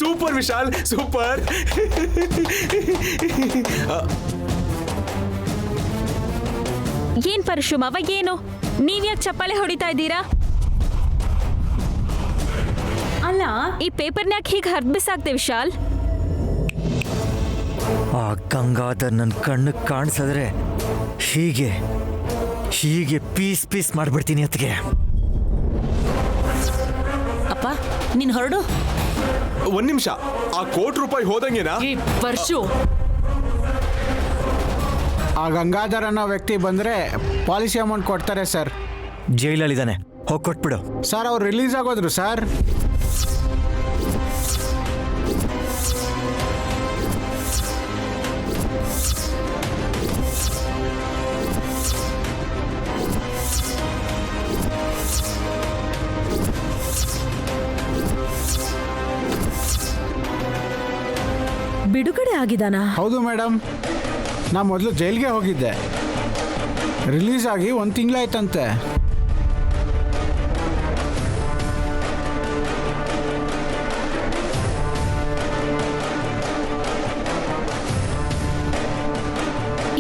Super Vishal, super. ಏನ್ ಪರಶು ಮಾವ, ಏನು ನೀವ್ಯಾಕೆ ಚಪ್ಪಾಳೆ ಹೊಡಿತಾ ಇದ್ದೀರಾ? ಅಲ್ಲ, ಈ ಪೇಪರ್ನ್ಯಾಕ್ ಹೀಗೆ ಹರ್ದ್ ಬಿಸಾಕ್ದೆ ವಿಶಾಲ್? ಆ ಗಂಗಾಧರ್ ನನ್ನ ಕಣ್ಣು ಕಾಣಿಸಿದ್ರೆ ಹೀಗೆ ಹೀಗೆ ಪೀಸ್ ಪೀಸ್ ಮಾಡ್ಬಿಡ್ತೀನಿ ಅತ್ತಿಗೆ. ಅಪ್ಪ ನೀನ್ ಹೊರಡು. ಒಂದ್ ನಿಮಿಷ, ಆ ₹1,00,00,000 ಹೋದಂಗೆನಾ? ಪರಶು, ಆ ಗಂಗಾಧರ್ ಅನ್ನೋ ವ್ಯಕ್ತಿ ಬಂದರೆ ಪಾಲಿಸಿ ಅಮೌಂಟ್ ಕೊಡ್ತಾರೆ ಸರ್. ಜೈಲಲ್ಲಿದ್ದಾನೆ, ಹೋಗಿ ಕೊಟ್ಬಿಡು. ಸರ್ ಅವ್ರು ರಿಲೀಸ್ ಆಗೋದ್ರು ಸರ್. ಬಿಡುಗಡೆ ಆಗಿದಾನಾ? ಹೌದು ಮೇಡಮ್, ನಾ ಮೊದಲು ಜೈಲಿಗೆ ಹೋಗಿದ್ದೆ. ರಿಲೀಸ್ ಆಗಿ 1 ತಿಂಗಳಾಯ್ತಂತೆ.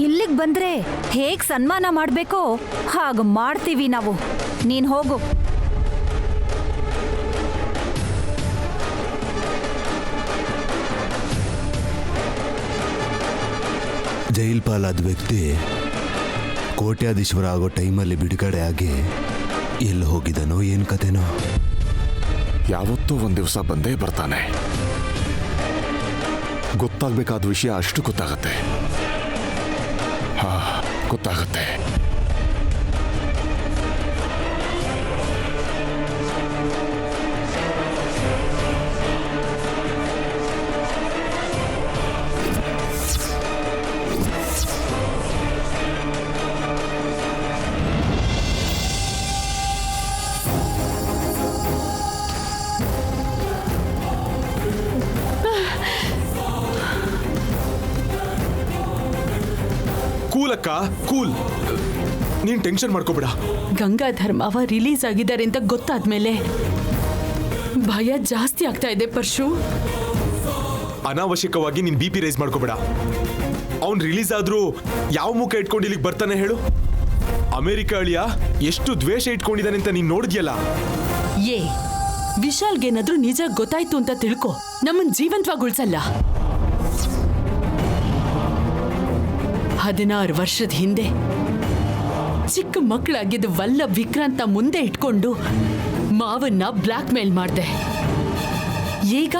ಇಲ್ಲಿಗೆ ಬಂದ್ರೆ ಹೇಗ್ ಸನ್ಮಾನ ಮಾಡ್ಬೇಕೋ ಹಾಗ ಮಾಡ್ತೀವಿ ನಾವು. ನೀನ್ ಹೋಗು. ಜೈಲ್ ಪಾಲಾದ ವ್ಯಕ್ತಿ ಕೋಟ್ಯಾಧೀಶ್ವರ ಆಗೋ ಟೈಮಲ್ಲಿ ಬಿಡುಗಡೆ ಆಗಿ ಎಲ್ಲಿ ಹೋಗಿದ್ದಾನೋ ಏನು ಕತೆನೋ. ಯಾವತ್ತೂ ಒಂದು ದಿವಸ ಬಂದೇ ಬರ್ತಾನೆ. ಗೊತ್ತಾಗಬೇಕಾದ ವಿಷಯ ಅಷ್ಟು ಗೊತ್ತಾಗತ್ತೆ. ಗೊತ್ತಾಗತ್ತೆ. ಕೂಲ್ ಅಕ್ಕ, ಕೂಲ್. ನೀನ್ ಟೆನ್ಷನ್ ಮಾಡ್ಕೋಬೇಡ. ಗಂಗಾಧರ್ ಮಾವ ರಿಲೀಸ್ ಆಗಿದ್ದಾರೆ ಅಂತ ಗೊತ್ತಾದ್ಮೇಲೆ ಭಯ ಜಾಸ್ತಿ ಆಗ್ತಾ ಇದೆ ಪರಶು. ಅನಾವಶ್ಯಕವಾಗಿ ನೀನ್ BP ರೈಸ್ ಮಾಡ್ಕೋಬೇಡ. ಅವ್ನ್ ರಿಲೀಸ್ ಆದ್ರೂ ಯಾವ ಮುಖ ಇಟ್ಕೊಂಡು ಇಲ್ಲಿಗೆ ಬರ್ತಾನೆ ಹೇಳು? ಅಮೆರಿಕ ಅಳಿಯ ಎಷ್ಟು ದ್ವೇಷ ಇಟ್ಕೊಂಡಿದ್ದಾನೆ ಅಂತ ನೀನ್ ನೋಡಿದ್ಯಲ್ಲ. ವಿಶಾಲ್ಗೇನಾದ್ರೂ ನಿಜ ಗೊತ್ತಾಯ್ತು ಅಂತ ತಿಳ್ಕೊ, ನಮ್ಮನ್ ಜೀವಂತವಾಗಿ ಉಳ್ಸಲ್ಲ. 16 ವರ್ಷದ ಹಿಂದೆ ಚಿಕ್ಕ ಮಕ್ಕಳಾಗಿದ್ದ ವಲ್ಲಭ್ ವಿಕ್ರಾಂತ ಮುಂದೆ ಇಟ್ಕೊಂಡು ಮಾವನ್ನ ಬ್ಲ್ಯಾಕ್ ಮೇಲ್ ಮಾಡ್ದೆ. ಈಗ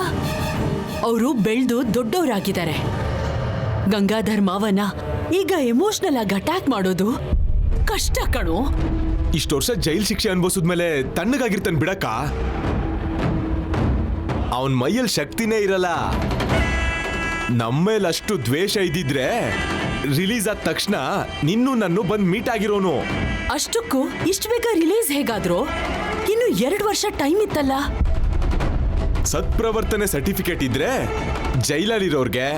ಅವರು ಬೆಳೆದು ದೊಡ್ಡವರಾಗಿದ್ದಾರೆ. ಗಂಗಾಧರ್ ಮಾವನ ಈಗ ಎಮೋಷನಲ್ ಆಗಿ ಅಟ್ಯಾಕ್ ಮಾಡೋದು ಕಷ್ಟ ಕಣೋ. ಇಷ್ಟು ವರ್ಷ ಜೈಲ್ ಶಿಕ್ಷೆ ಅನುಭವಿಸಿದ್ಮೇಲೆ ತಣ್ಣಗಾಗಿರ್ತಾನೆ ಬಿಡಕ್ಕ. ಅವನ್ ಮೈಯಲ್ಲಿ ಶಕ್ತಿನೇ ಇರಲ್ಲ. ನಮ್ಮೇಲೆ ಅಷ್ಟು ದ್ವೇಷ ಇದ್ದಿದ್ರೆ ರಿಲೀಸ್ ಆದ ತಕ್ಷಣ ನಿನ್ನೂ ನನ್ನ ಬಂದು ಮೀಟ್ ಆಗಿರೋನು. ಅಷ್ಟಕ್ಕೂ ಇಷ್ಟು ಬೇಗ ರಿಲೀಸ್ ಹೇಗಾದ್ರೋ? ಇನ್ನು 2 ವರ್ಷ ಟೈಮ್ ಇತ್ತಲ್ಲ. ಸತ್ಪ್ರವರ್ತನೆ ಸರ್ಟಿಫಿಕೇಟ್ ಇದ್ರೆ ಜೈಲಲ್ಲಿರೋರ್ಗೆ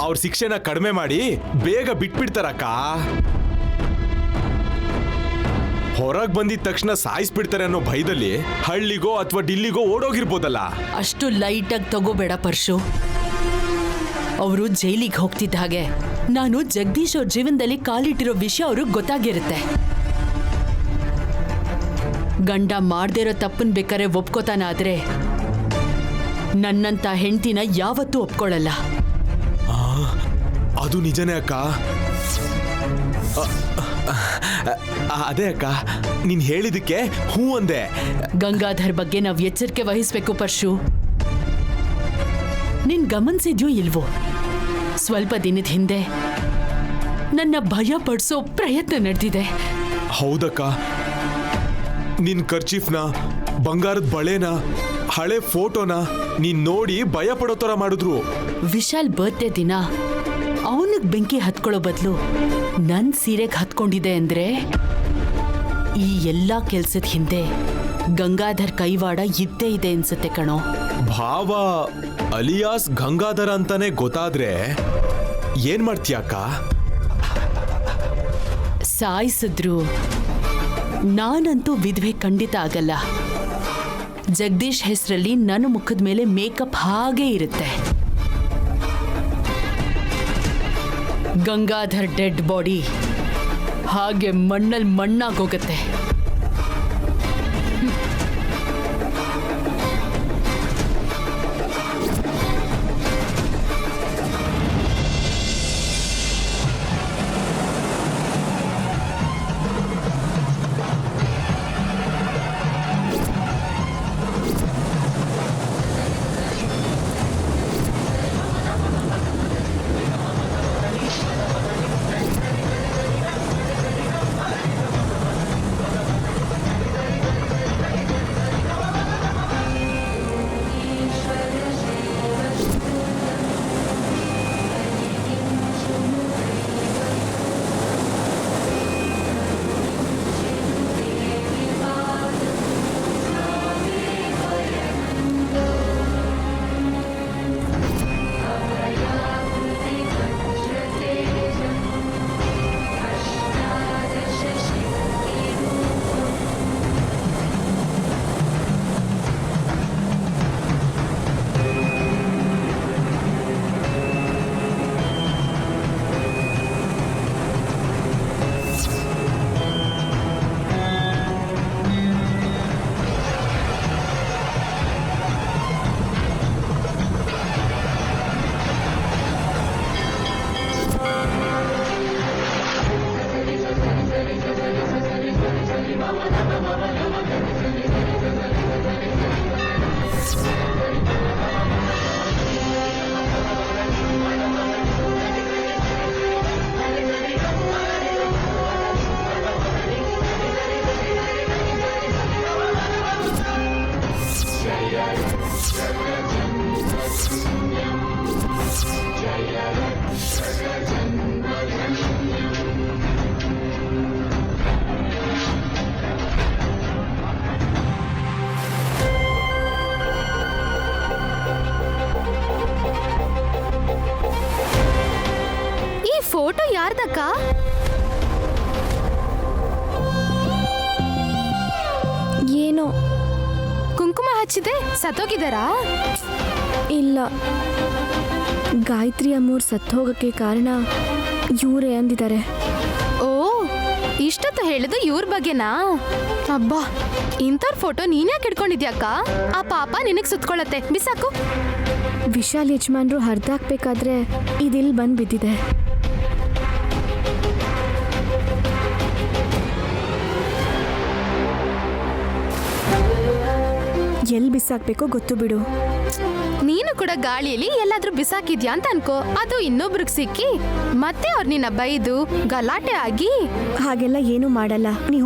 ಅವ್ರ ಶಿಕ್ಷೆನ ಕಡಿಮೆ ಮಾಡಿ ಬೇಗ ಬಿಟ್ಬಿಡ್ತಾರಕ್ಕ. ಹೊರಗೆ ಬಂದಿದ ತಕ್ಷಣ ಸಾಯಿಸ್ಬಿಡ್ತಾರೆ ಅನ್ನೋ ಭಯದಲ್ಲಿ ಹಳ್ಳಿಗೋ ಅಥವಾ ಡಿಲ್ಲಿಗೋ ಓಡೋಗಿರ್ಬೋದಲ್ಲ. ಅಷ್ಟು ಲೈಟ್ ಆಗಿ ತಗೋಬೇಡ ಪರಶು. ಅವರು ಜೈಲಿಗೆ ಹೋಗ್ತಿದ್ದ ಹಾಗೆ ನಾನು ಜಗದೀಶ್ ಅವ್ರ ಜೀವನದಲ್ಲಿ ಕಾಲಿಟ್ಟಿರೋ ವಿಷಯ ಅವ್ರಿಗೆ ಗೊತ್ತಾಗಿರುತ್ತೆ. ಗಂಡ ಮಾಡ್ದೇ ಇರೋ ತಪ್ಪನ್ ಬೇಕಾರೆ ಒಪ್ಕೋತಾನಾದ್ರೆ ನನ್ನಂತ ಹೆಂಡತಿನ ಯಾವತ್ತೂ ಒಪ್ಕೊಳ್ಳಲ್ಲ. ಅದು ನಿಜನೇ ಅಕ್ಕ. ಅದೇ ಅಕ್ಕ, ನೀನ್ ಹೇಳಿದಕ್ಕೆ ಹೂ ಅಂದೆ. ಗಂಗಾಧರ್ ಬಗ್ಗೆ ನಾವ್ ಎಚ್ಚರಿಕೆ ವಹಿಸ್ಬೇಕು ಪರಶು. ನೀನ್ ಗಮನಿಸಿದ್ಯೋ ಇಲ್ವೋ, ಸ್ವಲ್ಪ ದಿನದ ಹಿಂದೆ ನನ್ನ ಭಯ ಪಡಿಸೋ ಪ್ರಯತ್ನ ನಡೆದಿದೆ. ಹೌದಕ್ಕ, ನಿನ್ ಕರ್ಚೀಫ್ನ, ಬಂಗಾರದ ಬಳೆನ, ಹಳೆ ಫೋಟೋನ ನೀನ್ ನೋಡಿ ಭಯ ಪಡೋ ತರ ಮಾಡಿದ್ರು. ವಿಶಾಲ್ ಬರ್ತ್ಡೇ ದಿನ ಅವನಿಗೆ ಬೆಂಕಿ ಹತ್ಕೊಳ್ಳೋ ಬದಲು ನನ್ ಸೀರೆಗೆ ಹತ್ಕೊಂಡಿದೆ ಅಂದ್ರೆ ಈ ಎಲ್ಲಾ ಕೆಲ್ಸದ ಹಿಂದೆ ಗಂಗಾಧರ್ ಕೈವಾಡ ಇದ್ದೇ ಇದೆ ಅನ್ಸುತ್ತೆ ಕಣೋ. ಭಾವ ಅಲಿಯಾಸ್ ಗಂಗಾಧರ ಅಂತಾನೆ ಗೊತ್ತಾದ್ರೆ ಏನ್ ಮಾಡ್ತೀಯಕ್ಕ? ಸಾಯಿಸಿದ್ರು ನಾನಂತೂ ವಿಧವೆ ಖಂಡಿತ ಆಗಲ್ಲ. ಜಗದೀಶ್ ಹೆಸರಲ್ಲಿ ನನ್ನ ಮುಖದ ಮೇಲೆ ಮೇಕಪ್ ಹಾಗೇ ಇರುತ್ತೆ. ಗಂಗಾಧರ್ ಡೆಡ್ ಬಾಡಿ ಹಾಗೆ ಮಣ್ಣಲ್ಲಿ ಮಣ್ಣಾಗೋಗತ್ತೆ. ಫೋಟೋ ಯಾರ್ದಕ್ಕ? ಏನೋ ಕುಂಕುಮ ಹಚ್ಚಿದೆ ಸತ್ತೋಗಿದಾರಾ? ಇಲ್ಲ, ಗಾಯತ್ರಿ ಅಮ್ಮೋರ್ ಸತ್ತೋಗಕ್ಕೆ ಕಾರಣ ಇವರೇ ಅಂದಿದ್ದಾರೆ. ಓ, ಇಷ್ಟೊತ್ತು ಹೇಳಿದ್ದು ಇವ್ರ ಬಗ್ಗೆನಾ? ಅಬ್ಬಾ, ಇಂಥವ್ರ ಫೋಟೋ ನೀನ್ಯಾಕೆ ಇಟ್ಕೊಂಡಿದ್ಯಾಕ್ಕ? ಆ ಪಾಪ ನಿನಗ್ ಸುತ್ಕೊಳತ್ತೆ, ಬಿಸಾಕು. ವಿಶಾಲ್ ಯಜಮಾನ್ರು ಹರಿದಾಕ್ಬೇಕಾದ್ರೆ ಇದಿಲ್ ಬಂದ್ ಬಿದ್ದಿದೆ. ಎಲ್ಲಿ ಬಿಸಾಕ್ಬೇಕೋ ಗೊತ್ತು ಬಿಡು. ನೀನು ಕೂಡ ಗಾಳಿಯಲ್ಲಿ ಎಲ್ಲಾದ್ರೂ ಬಿಸಾಕಿದ್ಯಾ ಅಂತ ಅನ್ಕೋ. ಅದು ಇನ್ನೊಬ್ರಿಗೆ ಸಿಕ್ಕಿ ಮತ್ತೆ ಅವ್ರು ನಿನ್ನ ಬೈದು ಗಲಾಟೆ ಆಗಿ. ಹಾಗೆಲ್ಲ ಏನೂ ಮಾಡಲ್ಲ, ನೀ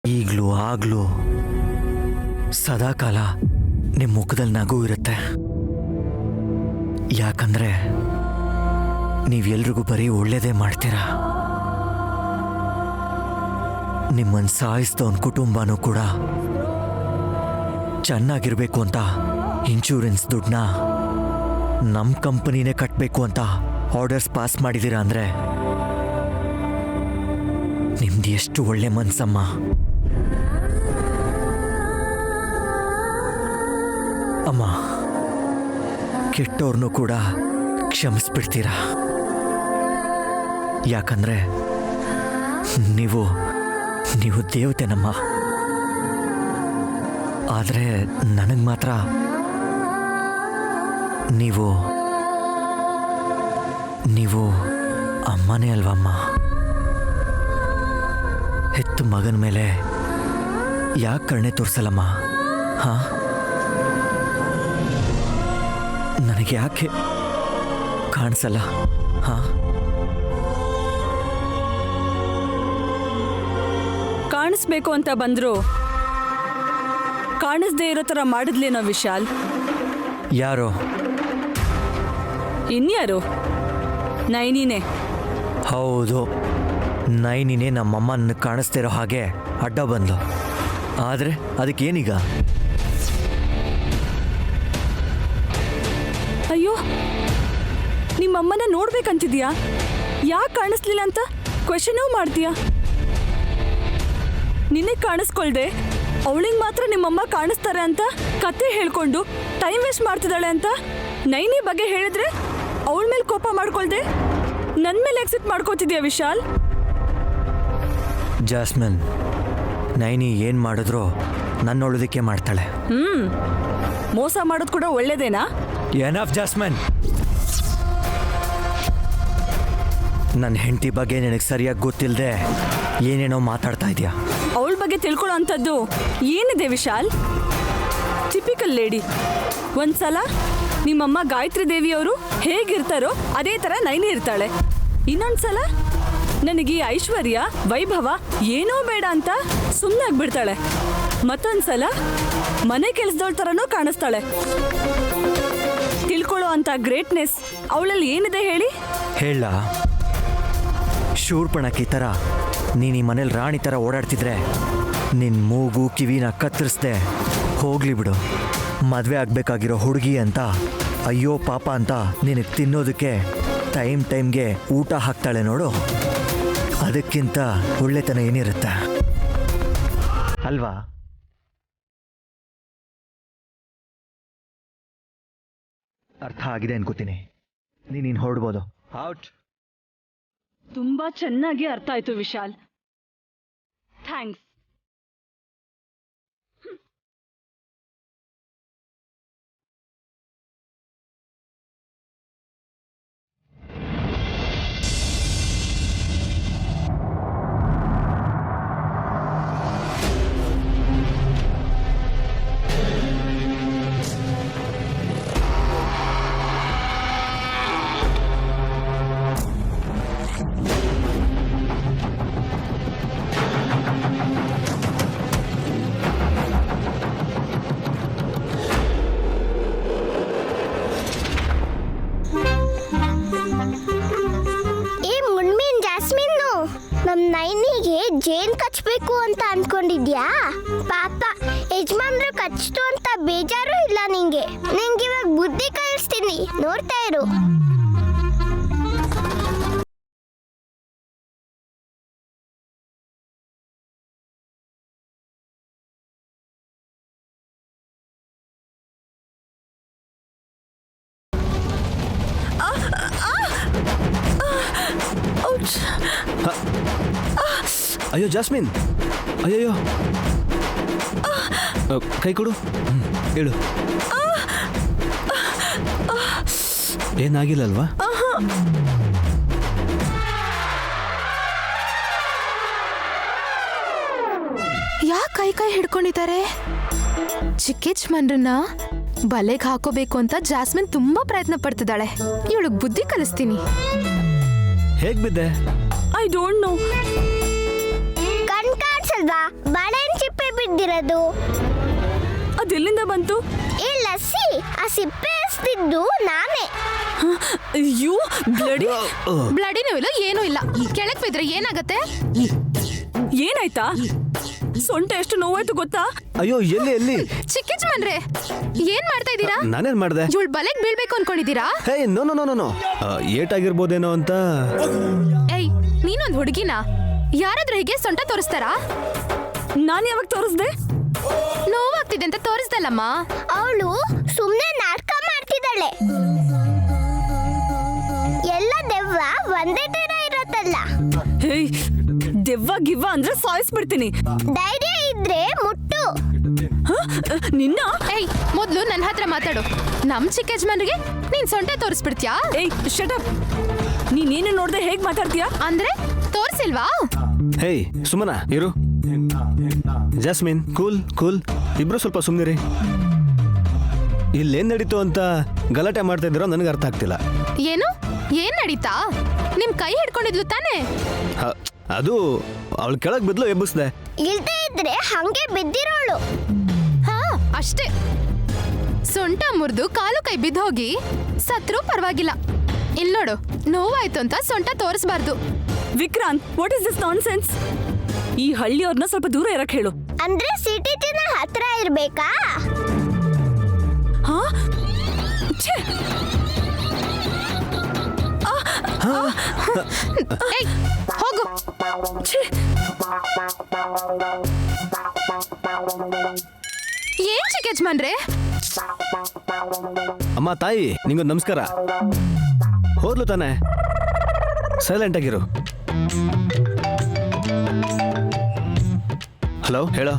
ಈಗಲೂ ಆಗ್ಲೂ ಸದಾಕಾಲ ನಿಮ್ಮ ಮುಖದಲ್ಲಿ ನಗು ಇರುತ್ತೆ. ಯಾಕಂದ್ರೆ ನೀವೆಲ್ರಿಗೂ ಬರೀ ಒಳ್ಳೇದೇ ಮಾಡ್ತೀರಾ. ನಿಮ್ಮನ್ನು ಸಾಯಿಸಿದವನ ಕುಟುಂಬನೂ ಕೂಡ ಚೆನ್ನಾಗಿರ್ಬೇಕು ಅಂತ ಇನ್ಶೂರೆನ್ಸ್ ದುಡ್ಡನ್ನ ನಮ್ಮ ಕಂಪನಿನೇ ಕಟ್ಟಬೇಕು ಅಂತ ಆರ್ಡರ್ಸ್ ಪಾಸ್ ಮಾಡಿದ್ದೀರಾ ಅಂದರೆ ನಿಮ್ದು ಎಷ್ಟು ಒಳ್ಳೆ ಮನ್ಸಮ್ಮ. ಅಮ್ಮ, ಕೆಟ್ಟವ್ರನ್ನೂ ಕೂಡ ಕ್ಷಮಿಸ್ಬಿಡ್ತೀರಾ? ಯಾಕಂದ್ರೆ ನೀವು ದೇವತೆನಮ್ಮ. ಆದರೆ ನನಗೆ ಮಾತ್ರ ನೀವು ಅಮ್ಮನೇ ಅಲ್ವಮ್ಮ. ಹೆತ್ತು ಮಗನ ಮೇಲೆ ಯಾಕೆ ಕರುಣೆ ತೋರಿಸಲ್ಲಮ್ಮ? ಹಾ, ನನಗೆ ಯಾಕೆ ಕಾಣಿಸಲ್ಲ? ಹಾ, ಕಾಣಿಸ್ಬೇಕು ಅಂತ ಬಂದ್ರು ಕಾಣಿಸ್ದೇ ಇರೋ ಥರ ಮಾಡಿದ್ಲೇನೋ ವಿಶಾಲ್. ಯಾರೋ? ಇನ್ಯಾರು? ನೈನಿನೇ. ಹೌದು, ನೈನಿನೇ ನಮ್ಮಮ್ಮ ನನಗೆ ಕಾಣಿಸ್ತಿರೋ ಹಾಗೆ ಅಡ್ಡ ಬಂದು. ಆದರೆ ಅದಕ್ಕೇನೀಗ? ಅಯ್ಯೋ, ನಿಮ್ಮಮ್ಮನ ನೋಡ್ಬೇಕಂತಿದ್ಯಾ? ಯಾಕೆ ಕಾಣಿಸ್ಲಿಲ್ಲ ಅಂತ ಕ್ವೆಶನೂ ಮಾಡ್ತೀಯಾ? ನಿನಗೆ ಕಾಣಿಸ್ಕೊಳ್ದೆ ಅವಳಿಗೆ ಮಾತ್ರ ನಿಮ್ಮಮ್ಮ ಕಾಣಿಸ್ತಾರೆ ಅಂತ ಕತೆ ಹೇಳ್ಕೊಂಡು ಟೈಮ್ ವೇಸ್ಟ್ ಮಾಡ್ತಿದ್ದಾಳೆ ಅಂತ ನೈನಿ ಬಗ್ಗೆ ಹೇಳಿದ್ರೆ ಅವಳ ಮೇಲೆ ಕೋಪ ಮಾಡ್ಕೊಳ್ದೆ ನನ್ನ ಮೇಲೆ ಎಕ್ಸಿಟ್ ಮಾಡ್ಕೋತಿದ್ಯಾ ವಿಶಾಲ್? ಜಾಸ್ಮಿನ್, ನೈನಿ ಏನು ಮಾಡಿದ್ರು ನನ್ನೊಳದಕ್ಕೆ ಮಾಡ್ತಾಳೆ. ಮೋಸ ಮಾಡೋದು ಕೂಡ ಒಳ್ಳೇದೇನಾ? Enough jasmine. ನನ್ನ ಹೆಂಡತಿ ಬಗ್ಗೆ ನಿನಗೆ ಸರಿಯಾಗಿ ಗೊತ್ತಿಲ್ಲದೆ ಏನೇನೋ ಮಾತಾಡ್ತಾ ಇದೆಯಾ? ಅವಳ ಬಗ್ಗೆ ತಿಳ್ಕೊಳ್ಳೋ ಅಂಥದ್ದು ಏನಿದೆ ವಿಶಾಲ್? Typical lady. ಒಂದ್ಸಲ ನಿಮ್ಮಮ್ಮ ಗಾಯತ್ರಿ ದೇವಿಯವರು ಹೇಗಿರ್ತಾರೋ ಅದೇ ಥರ ನೈನಿ ಇರ್ತಾಳೆ. ಇನ್ನೊಂದ್ಸಲ ನನಗೆ ಐಶ್ವರ್ಯ ವೈಭವ ಏನೋ ಬೇಡ ಅಂತ ಸುಮ್ಮನೆ ಆಗ್ಬಿಡ್ತಾಳೆ. ಮತ್ತೊಂದ್ಸಲ ಮನೆ ಕೆಲಸದವಳ ಥರನೂ ಕಾಣಿಸ್ತಾಳೆ. ತಿಳ್ಕೊಳ್ಳೋ ಅಂತ ಗ್ರೇಟ್ನೆಸ್ ಅವಳಲ್ಲಿ ಏನಿದೆ ಹೇಳಿ? ಹೇಳ ಶೂರ್ಪಣಕಿ ಥರ ನೀನು ಈ ಮನೇಲಿ ರಾಣಿ ಥರ ಓಡಾಡ್ತಿದ್ರೆ ನಿನ್ನ ಮೂಗು ಕಿವಿನ ಕತ್ತರಿಸ್ದೆ ಹೋಗ್ಲಿ ಬಿಡು. ಮದುವೆ ಆಗಬೇಕಾಗಿರೋ ಹುಡುಗಿ ಅಂತ ಅಯ್ಯೋ ಪಾಪ ಅಂತ ನಿನಗೆ ತಿನ್ನೋದಕ್ಕೆ ಟೈಮ್ಗೆ ಊಟ ಹಾಕ್ತಾಳೆ ನೋಡು. ಅದಕ್ಕಿಂತ ಒಳ್ಳೆತನ ಏನಿರುತ್ತೆ ಅಲ್ವಾ? ಅರ್ಥ ಆಗಿದೆ ಅನ್ಕೋತೀನಿ. ನೀನು ಹೊರಡ್ಬೋದು. ಔಟ್. ತುಂಬಾ ಚೆನ್ನಾಗಿ ಅರ್ಥ ಆಯ್ತು ವಿಶಾಲ್. ಥ್ಯಾಂಕ್ಸ್. ನಮ್ ನೈನಿಗೆ ಜೇನ್ ಕಚ್ಬೇಕು ಅಂತ ಅನ್ಕೊಂಡಿದ್ಯಾ? ಪಾಪ ಯಜಮಾನ್ರು ಕಚ್ತು ಅಂತ ಬೇಜಾರು ಇಲ್ಲ ನಿಂಗೆ. ಇವಾಗ ಬುದ್ಧಿ ಕಲಿಸ್ತೀನಿ, ನೋಡ್ತಾ ಇರು. ಅಯ್ಯೋ ಜಾಸ್ಮಿನ್, ಅಯ್ಯಯ್ಯೋ, ಕೈ ಕೊಡು. ಹೇಳು, ಏನಾಗಿಲ್ಲಲ್ವಾ? ಯಾಕೆ ಕೈ ಹಿಡ್ಕೊಂಡಿದ್ದಾರೆ? ಚಿಕ್ಕ ಯಜಮಾನ್ರನ್ನ ಬಲೆಗೆ ಹಾಕೋಬೇಕು ಅಂತ ಜಾಸ್ಮಿನ್ ತುಂಬಾ ಪ್ರಯತ್ನ ಪಡ್ತಿದ್ದಾಳೆ. ಇವಳಿಗೆ ಬುದ್ಧಿ ಕಲಿಸ್ತೀನಿ. ಹೇಗ್ ಬಿದ್ದೆ? I don't know. ಕಣ್ ಕಾಣಿಸಲ್ವಾ? ಬಾಳೆಹಣ್ಣು ಚಿಪ್ಪೆ ಬಿದ್ದಿರೋದು. ಅದೆಲ್ಲಿಂದ ಬಂತು? ಈ ಲಸ್ಸಿ ಆ ಸಿಪ್ಪೆ ಎಸ್ದಿದ್ದು ನಾನೇ. ಅಯ್ಯೋ, ಬ್ಲಡಿ. ಬ್ಲಡಿನೂ ಇಲ್ಲ, ಏನೂ ಇಲ್ಲ. ಕೆಳಕ್ ಬಿದ್ರೆ ಏನಾಗತ್ತೆ? ಏನಾಯ್ತಾ? ಸೊಂಟ ಎಷ್ಟು ನೋವಾಯ್ತು ಗೊತ್ತಾ? ಅಯ್ಯೋ, ಎಲ್ಲಿ? ಚಿಕ್ಕ ಯಜಮಾನ್ರೆ, ಏನ್ ಮಾಡ್ತಾ ಇದ್ದೀರಾ? ನಾನೇನ್ ಮಾಡ್ದೆ? ಇವಳು ಬಲೆಗ್ ಬೀಳ್ಬೇಕು ಅನ್ಕೊಂಡಿದ್ದೀರಾ? ಹೇ, ನೋ, ಏಟಾಗಿರ್ಬೋದೇನೋ ಅಂತ. ಏಯ್, ನೀನೊಂದ್ ಹುಡುಗಿನ ಯಾರಾದ್ರೂ ಹೀಗೆ ಸೊಂಟ ತೋರಿಸ್ತಾರಾ? ನಾನು ಯಾವಾಗ ತೋರಿಸ್ದೆ? ನೋವಾಗ ಏನಾಗ್ತಿದೆ ಅಂತ ತೋರಿಸ್ದಲ್ಲಮ್ಮ. ಅವಳು ಸುಮ್ನೆ ನಾಟಕ ಮಾಡ್ತಿದ್ದಾಳೆ. ಎಲ್ಲ ದೆವ್ವ ಒಂದೇ ತರ ಇರತ್ತಲ್ಲ. ಹೇಯ್, ದೆವ್ವ ಗಿವ್ವ ಅಂದ್ರೆ ಸಾಯಿಸ್ಬಿಡ್ತೀನಿ. ಧೈರ್ಯ ಇದ್ರೆ ಮುಟ್ಟು. ಹ? ನಿನ್ನ ಏಯ್, ಮೊದ್ಲು ನನ್ನ ಹತ್ರ ಮಾತಾಡು. ನಮ್ ಚಿಕ್ಕ ಯಜಮಾನ್ರಿಗೆ ನೀನ್ ಸೊಂಟ ತೋರಿಸ್ಬಿಡ್ತ್ಯಾ? ಏಯ್ ಶಟ್ ಅಪ್. ನೀನೇನು ನೋಡ್ದೆ ಹೇಗ್ ಮಾತಾಡ್ತೀಯಾ? ಅಂದ್ರೆ ತೋರ್ಸಿಲ್ವಾ? ಹೇಯ್ ಸುಮನ ಇರು. ಜಾಸ್ಮಿನ್ ಕೂಲ್ ಕೂಲ್, ಇಬ್ರು ಸ್ವಲ್ಪ ಸುಮ್ಮನಿರಿ. ಇಲ್ಲೇನ್ ನಡೀತು ಅಂತ ಗಲಾಟೆ ಮಾಡ್ತಾ ಇದ್ದೀರೋ ನನಗೆ ಅರ್ಥ ಆಗ್ತಿಲ್ಲ. ಏನು ಏನ್ ನಡೀತಾ? ನಿಮ್ ಕೈ ಹಿಡ್ಕೊಂಡಿದ್ಲು ತಾನೇ? ಅದು ಅವಳು ಕೆಳಗ್ ಬಿದ್ಲು, ಎಬ್ಬಿಸ್ದೆ. ಇಲ್ದೇ ಇದ್ರೆ ಹಂಗೆ ಬಿದ್ದಿರೋಳು. ಹಾ ಅಷ್ಟೇ. ಸೊಂಟ ಮುರಿದು ಕಾಲು ಕೈ ಬಿದ್ದೋಗಿ ಸತ್ರು ಪರವಾಗಿಲ್ಲ. ಇಲ್ ನೋಡು, ನೋವಾಯ್ತು ಅಂತ ಸೊಂಟ ತೋರಿಸ್ಬಾರ್ದು. Vikrant, what is this nonsense? ಈ ಹಳ್ಳಿಯವ್ರನ್ನ ಸ್ವಲ್ಪ ದೂರ ಇರಕ್ ಹೇಳು. ಅಂದ್ರೆ ಸಿಟಿ ಜನ ಹತ್ರ ಇರ್ಬೇಕಾ? ಹಾ ಛೇ. ಏಯ್, ಹೋಗು. ಛೇ. ಏನ್ ಚಿಕ್ಕ ಯಜಮಾನ್ರೆ? ಅಮ್ಮ ತಾಯಿ ನಿಂಗೊಂದು ನಮಸ್ಕಾರ. ಹೋದ್ಲು ತಾನೆ, ಸೈಲೆಂಟ್ ಆಗಿರು. ಹಲೋ ಹೇಳೋ.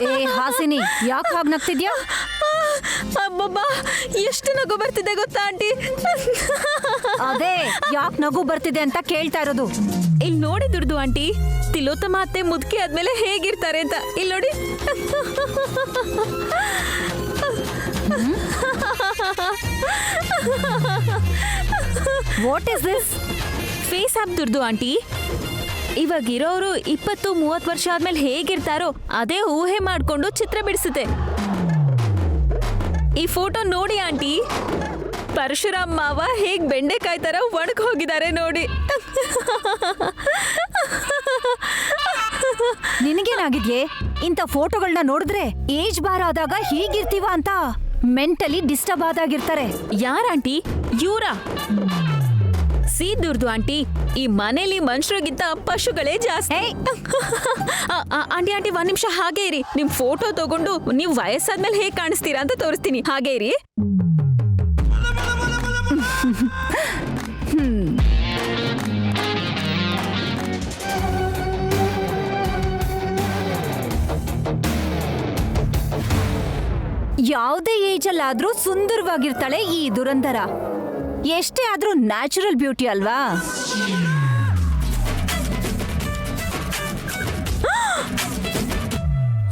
ಏ ಹಾಸಿನಿ, ಯಾಕೆ ಹಾಗೆ ನಗ್ತಿದ್ಯಾ? ಅಬ್ಬಬ್ಬಾ, ಎಷ್ಟು ನಗು ಬರ್ತಿದೆ ಗೊತ್ತಾ ಆಂಟಿ? ಅದೇ ಯಾಕೆ ನಗು ಬರ್ತಿದೆ ಅಂತ ಕೇಳ್ತಾ ಇರೋದು. ಇಲ್ಲಿ ನೋಡಿ ದುರ್ದು ಆಂಟಿ, ತಿಲೋತ್ತಮ ಅತ್ತೆ ಮುದುಕಿ ಆದ್ಮೇಲೆ ಹೇಗಿರ್ತಾರೆ ಅಂತ. ಇಲ್ಲಿ ನೋಡಿ. What is this? Face of ದುರ್ದು ಆಂಟಿ. ಇವಾಗಿರೋರು 20-30 ವರ್ಷ ಆದ್ಮೇಲೆ ಹೇಗಿರ್ತಾರೋ ಅದೇ ಊಹೆ ಮಾಡ್ಕೊಂಡು ಚಿತ್ರ ಬಿಡಿಸುತ್ತೆ. ಈ ಫೋಟೋ ನೋಡಿ ಆಂಟಿ, ಪರಶುರಾಮ್ ಮಾವ ಹೇಗ್ ಬೆಂಡೆಕಾಯಿ ತರ ಒಣಗ್ ಹೋಗಿದ್ದಾರೆ ನೋಡಿ. ನಿನಗೇನಾಗಿದ್ಯೆ? ಇಂಥ ಫೋಟೋಗಳನ್ನ ನೋಡಿದ್ರೆ ಏಜ್ ಬಾರ್ ಆದಾಗ ಹೀಗಿರ್ತೀವ ಅಂತ ಮೆಂಟಲಿ ಡಿಸ್ಟರ್ಬ್ ಆದಾಗಿರ್ತಾರೆ. ಯಾರಂಟಿ? ಇವ್ರಾ? ದುರ್ದು ಆಂಟಿ, ಈ ಮನೇಲಿ ಮನುಷ್ಯರಿಗಿಂತ ಪಶುಗಳೇ ಜಾಸ್ತಿ. ಆಂಟಿ ಆಂಟಿ, 1 ನಿಮಿಷ ಹಾಗೆ ಇರಿ. ನಿಮ್ ಫೋಟೋ ತಗೊಂಡು ನೀವು ವಯಸ್ಸಾದ್ಮೇಲೆ ಹೇಗ್ ಕಾಣಿಸ್ತೀರಾ ಅಂತ ತೋರಿಸ್ತೀನಿ. ಹಾಗೆ ಇರಿ. ಯಾವುದೇ ಏಜ್ ಅಲ್ಲಾದ್ರೂ ಸುಂದರವಾಗಿರ್ತಾಳೆ ಈ ದುರಂಧರ. ಎಷ್ಟೇ ಆದ್ರೂ ನ್ಯಾಚುರಲ್ ಬ್ಯೂಟಿ ಅಲ್ವಾ?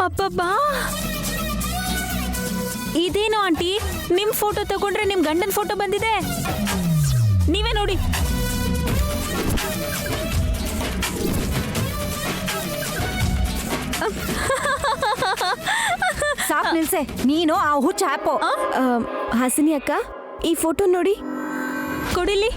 ಅಬ್ಬಬ್ಬಾ, ಇದೇನು ಆಂಟಿ, ನಿಮ್ ಫೋಟೋ ತಗೊಂಡ್ರೆ ನಿಮ್ ಗಂಡನ್ ಫೋಟೋ ಬಂದಿದೆ. ನೀವೇ ನೋಡಿ. ಸಾಕ್ ನಿಲ್ಸೆ ನೀನು ಆ ಹುಚ್ಚ ಹ್ಯಾಪೋ. ಹಾಸಿನಿ ಅಕ್ಕ, ಈ ಫೋಟೋ ನೋಡಿ. ಕೊಡಿಲಿ.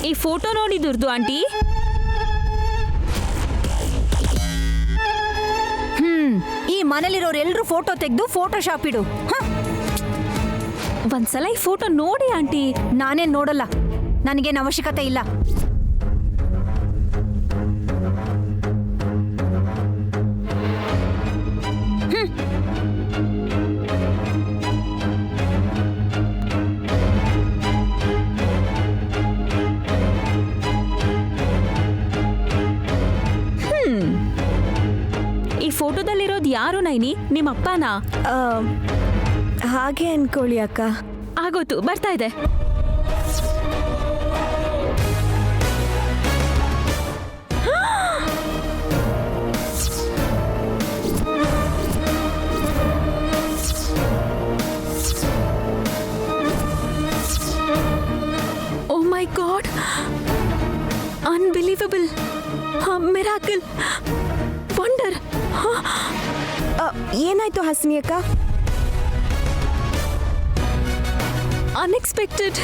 ಈ ಫೋಟೋ ನೋಡಿ ದುರ್ದು ಆಂಟಿ. ಈ ಮನೇಲಿರೋರೆಲ್ಲರೂ ಫೋಟೋ ತೆಗೆದು ಫೋಟೋಶಾಪ್ ಇಡು. ಒಂದ್ಸಲ ಈ ಫೋಟೋ ನೋಡಿ ಆಂಟಿ. ನಾನೇನ್ ನೋಡಲ್ಲ, ನನಗೇನು ಅವಶ್ಯಕತೆ ಇಲ್ಲ. ಈ ಫೋಟೋದಲ್ಲಿರೋದು ಯಾರು ನೈನಿ? ನಿಮ್ಮ ಅಪ್ಪನಾ? ಹಾಗೆ ಅನ್ಕೊಳ್ಳಿ ಅಕ್ಕ. ಆಗೋತು, ಬರ್ತಾ ಇದೆ. ಓ ಮೈ ಗಾಡ್, ಅನ್ಬಿಲೀವಬಲ್, ಮಿರಾಕಲ್, ವಂಡರ್. ಏನಾಯ್ತು ಹಾಸಿನಿ ಅಕ್ಕ? ಅನ್ಎಕ್ಸ್ಪೆಕ್ಟೆಡ್.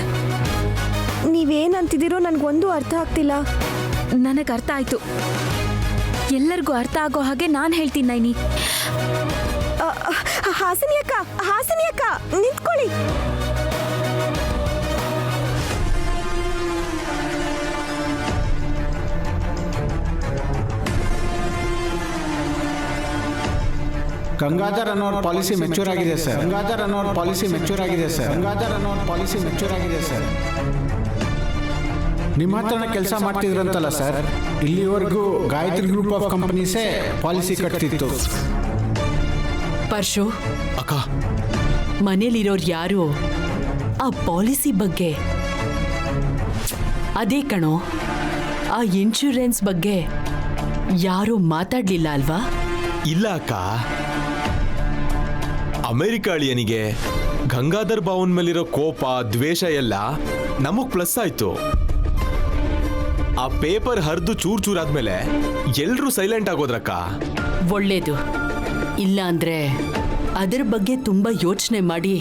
ನೀವೇನಂತಿದ್ದೀರೋ ನನಗೊಂದು ಅರ್ಥ ಆಗ್ತಿಲ್ಲ. ನನಗೆ ಅರ್ಥ ಆಯ್ತು. ಎಲ್ಲರಿಗೂ ಅರ್ಥ ಆಗೋ ಹಾಗೆ ನಾನು ಹೇಳ್ತೀನಿ ನೈನಿ. ಹಾಸಿನಿ ಅಕ್ಕ ನಿಂತ್ಕೊಳ್ಳಿ. ಗಂಗಾಧರ್ ಅನ್ನೋರ್ ಪಾಲಿಸಿ ಮೆಚೂರ್ ಆಗಿದೆ ಸರ್. ನಿಮ್ಮ ಹತ್ರನೇ ಕೆಲಸ ಮಾಡ್ತಿದ್ರಂತಲ್ಲ ಸರ್. ಇಲ್ಲಿವರೆಗೂ Gayatri group of ಕಂಪನೀಸೇ policy ಕಟ್ತಿತ್ತು. Parshu, ಅಕ್ಕ, ಮನೇಲಿರೋರು ಯಾರು ಆ ಪಾಲಿಸಿ ಬಗ್ಗೆ, ಅದೇ ಕಣೋ ಆ ಇನ್ಶೂರೆನ್ಸ್ ಬಗ್ಗೆ ಯಾರೂ ಮಾತಾಡ್ಲಿಲ್ಲ ಅಲ್ವಾ? ಇಲ್ಲ ಅಕ್ಕ. ಅಮೆರಿಕ ಅಳಿಯನಿಗೆ ಗಂಗಾಧರ್ ಬಾವನ್ ಮೇಲಿರೋ ಕೋಪ ದ್ವೇಷ ಎಲ್ಲ ನಮಗ್ ಪ್ಲಸ್ ಆಯ್ತು. ಆ ಪೇಪರ್ ಹರಿದು ಚೂರ್ ಚೂರಾದ್ಮೇಲೆ ಎಲ್ರೂ ಸೈಲೆಂಟ್ ಆಗೋದ್ರಕ್ಕ. ಒಳ್ಳೇದು. ಇಲ್ಲ ಅಂದ್ರೆ ಅದರ ಬಗ್ಗೆ ತುಂಬಾ ಯೋಚನೆ ಮಾಡಿ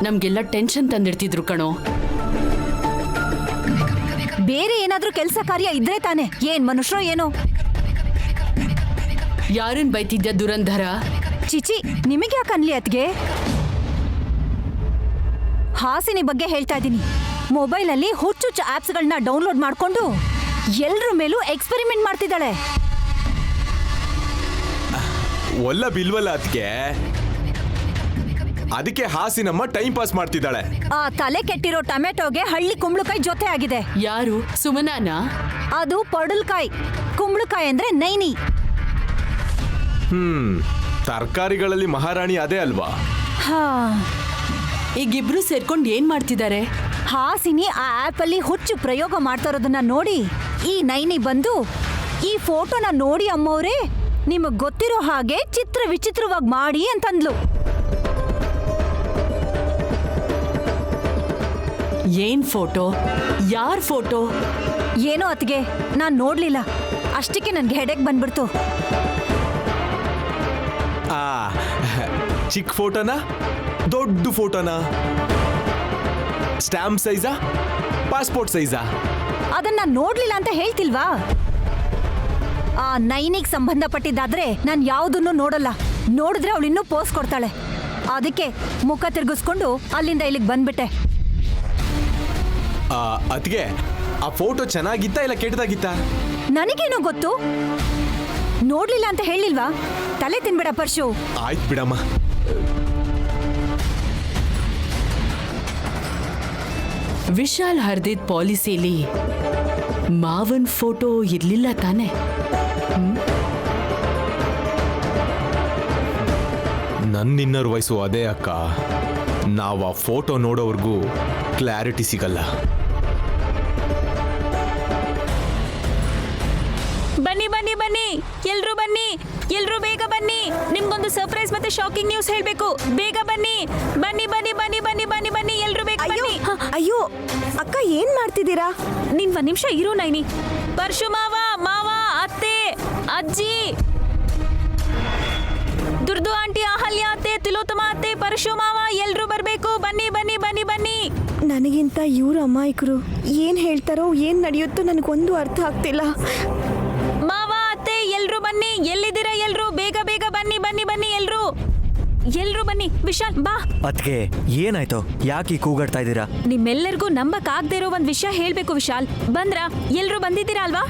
ನಮ್ಗೆಲ್ಲ ಟೆನ್ಷನ್ ತಂದಿಡ್ತಿದ್ರು ಕಣೋ. ಬೇರೆ ಏನಾದ್ರೂ ಕೆಲಸ ಕಾರ್ಯ ಇದ್ರೆ ತಾನೆ. ಏನ್ ಮನುಷ್ಯರೋ ಏನೋ. ಯಾರನ್ ಬೈತಿದ್ಯಾ ದುರಂಧರ? ಚಿಚಿ, ನಿಮಗೆ ಯಾಕೆ ಅನ್ಲಿ ಅತ್ಗೆ? ಹಾಸಿನಿ ಬಗ್ಗೆ ಹೇಳ್ತಾ ಇದ್ದೀನಿ. ಮೊಬೈಲಲ್ಲಿ ಹುಚ್ಚುಚ್ಚು ಆಪ್ಸ್ಗಳನ್ನ ಡೌನ್ಲೋಡ್ ಮಾಡ್ಕೊಂಡು ಎಲ್ರ ಮೇಲೂ ಎಕ್ಸ್ಪೆರಿಮೆಂಟ್ ಮಾಡ್ತಿದ್ದಾಳೆ. ಒಲ್ಲ ಬಿಲ್ವಲ್ಲ ಅದಕ್ಕೆ. ಅದಕ್ಕೆ ಹಾಸಿನಮ್ಮ ಟೈಮ್ ಪಾಸ್ ಮಾಡ್ತಿದ್ದಾಳೆ. ಆ ತಲೆ ಕೆಟ್ಟಿರೋ ಟೊಮೆಟೊಗೆ ಹಳ್ಳಿ ಕುಂಬಳಕಾಯಿ ಜೊತೆ ಆಗಿದೆ. ಯಾರು? ಸುಮನಾನ? ಅದು ಪೊಡಲ್ಕಾಯಿ. ಕುಂಬಳಕಾಯಿ ಅಂದ್ರೆ ನೈನಿ. ತರಕಾರಿಗಳಲ್ಲಿ ಮಹಾರಾಣಿ ಅದೇ ಅಲ್ವಾ? ಹಾ, ಈಗಿಬ್ರು ಸೇರ್ಕೊಂಡು ಏನ್ ಮಾಡ್ತಿದ್ದಾರೆ? ಹಾಸಿನಿ ಆ ಆಪ್ ಅಲ್ಲಿ ಹುಚ್ಚು ಪ್ರಯೋಗ ಮಾಡ್ತಾ ಇರೋದನ್ನ ನೋಡಿ ಈ ನೈನಿ ಬಂದು ಈ ಫೋಟೋನ ನೋಡಿ ಅಮ್ಮವ್ರೆ, ನಿಮಗ್ ಗೊತ್ತಿರೋ ಹಾಗೆ ಚಿತ್ರ ವಿಚಿತ್ರವಾಗಿ ಮಾಡಿ ಅಂತಂದ್ಲು. ಏನ್ ಫೋಟೋ? ಯಾರ್ ಫೋಟೋ? ಏನೋ ಅತ್ಗೆ, ನಾನ್ ನೋಡ್ಲಿಲ್ಲ. ಅಷ್ಟಕ್ಕೆ ನನ್ಗೆ ಹೆಡೆಕ್ ಬಂದ್ಬಿಡ್ತು. ಚಿಕ್ಕ ಫೋಟೋನಾ, ದೊಡ್ಡ ಫೋಟೋನಾ, ಸ್ಟ್ಯಾಂಪ್ ಸೈಜಾ, ಪಾಸ್ಪೋರ್ಟ್ ಸೈಜಾ? ಅದನ್ನ ನೋಡ್ಲಿಲ್ಲ ಅಂತ ಹೇಳ್ತಿಲ್ವಾ? ಆ ನೈನಿಗ್ ಸಂಬಂಧಪಟ್ಟಿದ್ದಾದ್ರೆ ನಾನು ಯಾವುದನ್ನು ನೋಡಲ್ಲ. ನೋಡಿದ್ರೆ ಅವಳು ಇನ್ನೂ ಪೋಸ್ ಕೊಡ್ತಾಳೆ. ಅದಕ್ಕೆ ಮುಖ ತಿರುಗಿಸ್ಕೊಂಡು ಅಲ್ಲಿಂದ ಇಲ್ಲಿಗೆ ಬಂದ್ಬಿಟ್ಟೆ. ಅದ್ಗೆ ಆ ಫೋಟೋ ಚೆನ್ನಾಗಿತ್ತಾ ಇಲ್ಲ ಕೆಟ್ಟದಾಗಿತ್ತಾ? ನನಗೇನೋ ಗೊತ್ತು. ನೋಡ್ಲಿಲ್ಲ ಅಂತ ಹೇಳಿಲ್ವಾ? ತಲೆ ತಿನ್ಬೇಡ ಪರ್ಶು. ಆಯ್ತು ಬಿಡಮ್ಮ. ವಿಶಾಲ್ ಹರ್ದಿದ್ ಪಾಲಿಸಿಲಿ ಮಾವನ್ ಫೋಟೋ ಇರ್ಲಿಲ್ಲ ತಾನೆ? ನನ್ನ ಇನ್ನರ್ ವಯಸ್ಸು ಅದೇ ಅಕ್ಕ. ನಾವು ಆ ಫೋಟೋ ನೋಡೋವರೆಗೂ ಕ್ಲಾರಿಟಿ ಸಿಗಲ್ಲ. ಬನ್ನಿ ಬನ್ನಿ ಬನ್ನಿ, ಎಲ್ರೂ ಬನ್ನಿ, ಎಲ್ರೂ ಬೇಗ ಬನ್ನಿ. ನಿಮ್ಗೊಂದು ಸರ್ಪ್ರೈಸ್ ಮತ್ತೆ ಶಾಕಿಂಗ್ ನ್ಯೂಸ್ ಹೇಳ್ಬೇಕು. ಬೇಗ ಬನ್ನಿ ಬನ್ನಿ ಬನ್ನಿ ಬನ್ನಿ ಬನ್ನಿ ಬನ್ನಿ ಬನ್ನಿ, ಎಲ್ರೂ ಬೇಗ ಬನ್ನಿ. ಅಯ್ಯೋ ಅಕ್ಕ, ಏನ್ ಮಾಡ್ತಿದ್ದೀರಾ? ನೀನ್ ಒಂದ್ ನಿಮಿಷ ಇರು ನೈನಿ. ಪರ್ಶು ಮಾವ, ಅತ್ತೆ, ಅಜ್ಜಿ, ದುರ್ದು ಆಂಟಿ, ಅಹಲ್ಯ ಅತ್ತೆ, ತಿಲೋತ್ತಮ ಅತ್ತೆ, ಪರಶು ಮಾವ, ಎಲ್ರೂ ಬರ್ಬೇಕು. ಬನ್ನಿ ಬನ್ನಿ ಬನ್ನಿ ಬನ್ನಿ. ನನಗಿಂತ ಇವ್ರು ಅಮಾಯಕರು. ಏನ್ ಹೇಳ್ತಾರೋ ಏನ್ ನಡೆಯುತ್ತೋ ನನಗೊಂದು ಅರ್ಥ ಆಗ್ತಿಲ್ಲ. ಮಾವ, ಅತ್ತೆ, ಎಲ್ರೂ ಬನ್ನಿ. ಎಲ್ಲಿದ್ದೀರಾ ಎಲ್ರೂ? ಬೇಗ ಬೇಗ ಬನ್ನಿ ಬನ್ನಿ ಬನ್ನಿ, ಎಲ್ರೂ ಬನ್ನಿ. ವಿಶಾಲ್ ಬಾ. ಅದ್ಕೆ ಏನಾಯ್ತು? ಯಾಕೆ ಕೂಗಾಡ್ತಾ ಇದ್ದೀರಾ? ನಿಮ್ಮೆಲ್ಲರಿಗೂ ನಂಬಕ್ ಆಗದೆ ಇರೋ ಒಂದ್ ವಿಷಯ ಹೇಳ್ಬೇಕು ವಿಶಾಲ್. ಬಂದ್ರಾ? ಎಲ್ರೂ ಬಂದಿದ್ದೀರಾ ಅಲ್ವಾ?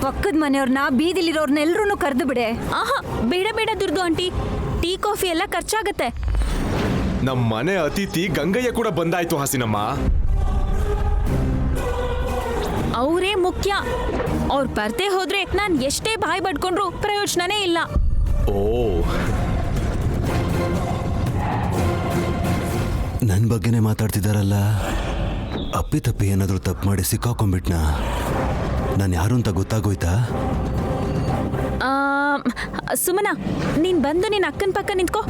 ಪಕ್ಕದ ಮನೆಯವ್ರನ್ನ, ಬೀದಿಲಿರೋರ್ನ ಎಲ್ರೂ ಕರೆದು ಬಿಡೆ. ಆಹಾ, ಬೇಡ ಬೇಡ ದುರ್ದು ಆಂಟಿ, ಟೀ ಕಾಫಿ ಎಲ್ಲ ಖರ್ಚಾಗತ್ತೆ. ನಮ್ಮ ಮನೆ ಅತಿಥಿ ಗಂಗಯ್ಯ ಕೂಡ ಬಂದಾಯ್ತು ಹಾಸಿನಮ್ಮ. ಅವರೇ ಮುಖ್ಯ. ಅವ್ರು ಬರ್ದೇ ಹೋದ್ರೆ ನಾನ್ ಎಷ್ಟೇ ಬಾಯ್ ಬಡ್ಕೊಂಡ್ರು ಪ್ರಯೋಜನನೇ ಇಲ್ಲ. ಓ, ನನ್ನ ಬಗ್ಗೆನೇ ಮಾತಾಡ್ತಿದ್ದಾರಲ್ಲ. ಅಪ್ಪಿತಪ್ಪಿ ಏನಾದರೂ ತಪ್ಪು ಮಾಡಿ ಸಿಕ್ಕಾಕೊಂಡ್ಬಿಟ್ನಾ? ನಾನು ಯಾರು ಅಂತ ಗೊತ್ತಾಗೋಯ್ತಾ? ಸುಮನಾ, ನೀನ್ ಬಂದು ನಿನ್ನ ಅಕ್ಕನ ಪಕ್ಕ ನಿಂತ್ಕೋ.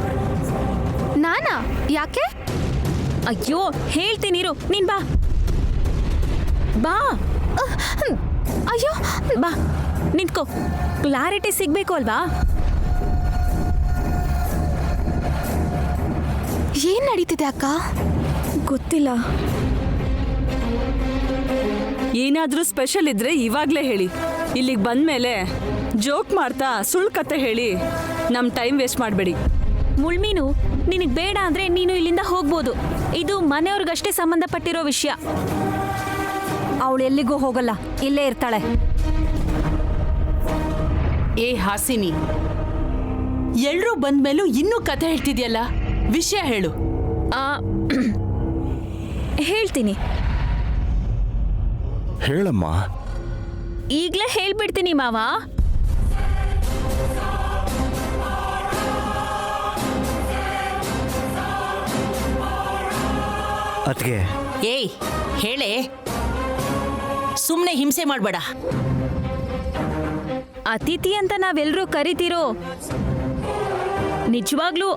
ನಾನಾ? ಯಾಕೆ? ಅಯ್ಯೋ ಹೇಳ್ತೀನಿರು, ನೀನ್ ಬಾ ಬಾ. ಅಯ್ಯೋ, ಬಾ ನಿಂತ್ಕೋ. ಕ್ಲಾರಿಟಿ ಸಿಗ್ಬೇಕು ಅಲ್ವಾ? ಏನ್ ನಡೀತಿದೆ ಅಕ್ಕ? ಗೊತ್ತಿಲ್ಲ. ಏನಾದ್ರೂ ಸ್ಪೆಷಲ್ ಇದ್ರೆ ಇವಾಗ್ಲೇ ಹೇಳಿ. ಇಲ್ಲಿಗೆ ಬಂದ್ಮೇಲೆ ಜೋಕ್ ಮಾಡ್ತಾ ಸುಳ್ಳು ಕತೆ ಹೇಳಿ ನಮ್ ಟೈಮ್ ವೇಸ್ಟ್ ಮಾಡಬೇಡಿ. ಮುಳ್ಮೀನು, ನಿನಗೆ ಬೇಡ ಅಂದ್ರೆ ನೀನು ಇಲ್ಲಿಂದ ಹೋಗ್ಬೋದು. ಇದು ಮನೆಯವ್ರಿಗಷ್ಟೇ ಸಂಬಂಧಪಟ್ಟಿರೋ ವಿಷಯ. ಅವಳು ಎಲ್ಲಿಗೂ ಹೋಗಲ್ಲ, ಇಲ್ಲೇ ಇರ್ತಾಳೆ. ಏ ಹಾಸಿನಿ, ಎಲ್ರೂ ಬಂದ್ಮೇಲೂ ಇನ್ನೂ ಕತೆ ಹೇಳ್ತಿದ್ಯಲ್ಲ, ವಿಷಯ ಹೇಳು. ಹೇಳ್ತೀನಿ, ಹೇಳಮ್ಮ. ಈಗ್ಲೇ ಹೇಳ್ಬಿಡ್ತೀನಿ ಮಾವ. ಅದ್ಗೆ ಏಯ್ ಹೇಳೆ, ಸುಮ್ಮನೆ ಹಿಂಸೆ ಮಾಡಬೇಡ. ಅತಿಥಿ ಅಂತ ನಾವೆಲ್ಲರೂ ಕರಿತಿರೋ, ನಿಜವಾಗ್ಲೂ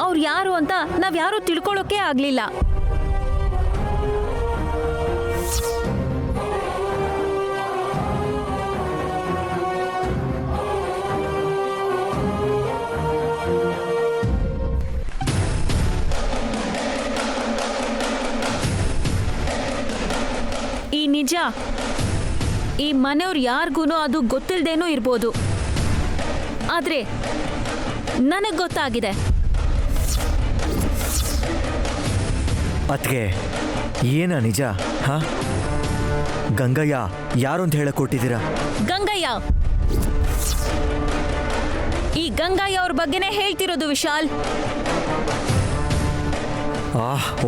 ಅವ್ರು ಯಾರು ಅಂತ ನಾವ್ಯಾರೂ ತಿಳ್ಕೊಳ್ಳೋಕೆ ಆಗ್ಲಿಲ್ಲ. ಈ ನಿಜ ಈ ಮನೆಯವ್ರು ಯಾರಿಗೂ ಅದು ಗೊತ್ತಿಲ್ದೇನೂ ಇರ್ಬೋದು, ಆದ್ರೆ ನನಗೆ ಗೊತ್ತಾಗಿದೆ. ಅದ್ಗೆ ಏನ ನಿಜ? ಹಾ, ಗಂಗಯ್ಯ ಯಾರು ಅಂತ ಹೇಳಕ್ ಕೊಟ್ಟಿದ್ದೀರಾ? ಗಂಗಯ್ಯ, ಈ ಗಂಗಯ್ಯ ಅವ್ರ ಬಗ್ಗೆನೇ ಹೇಳ್ತಿರೋದು ವಿಶಾಲ್.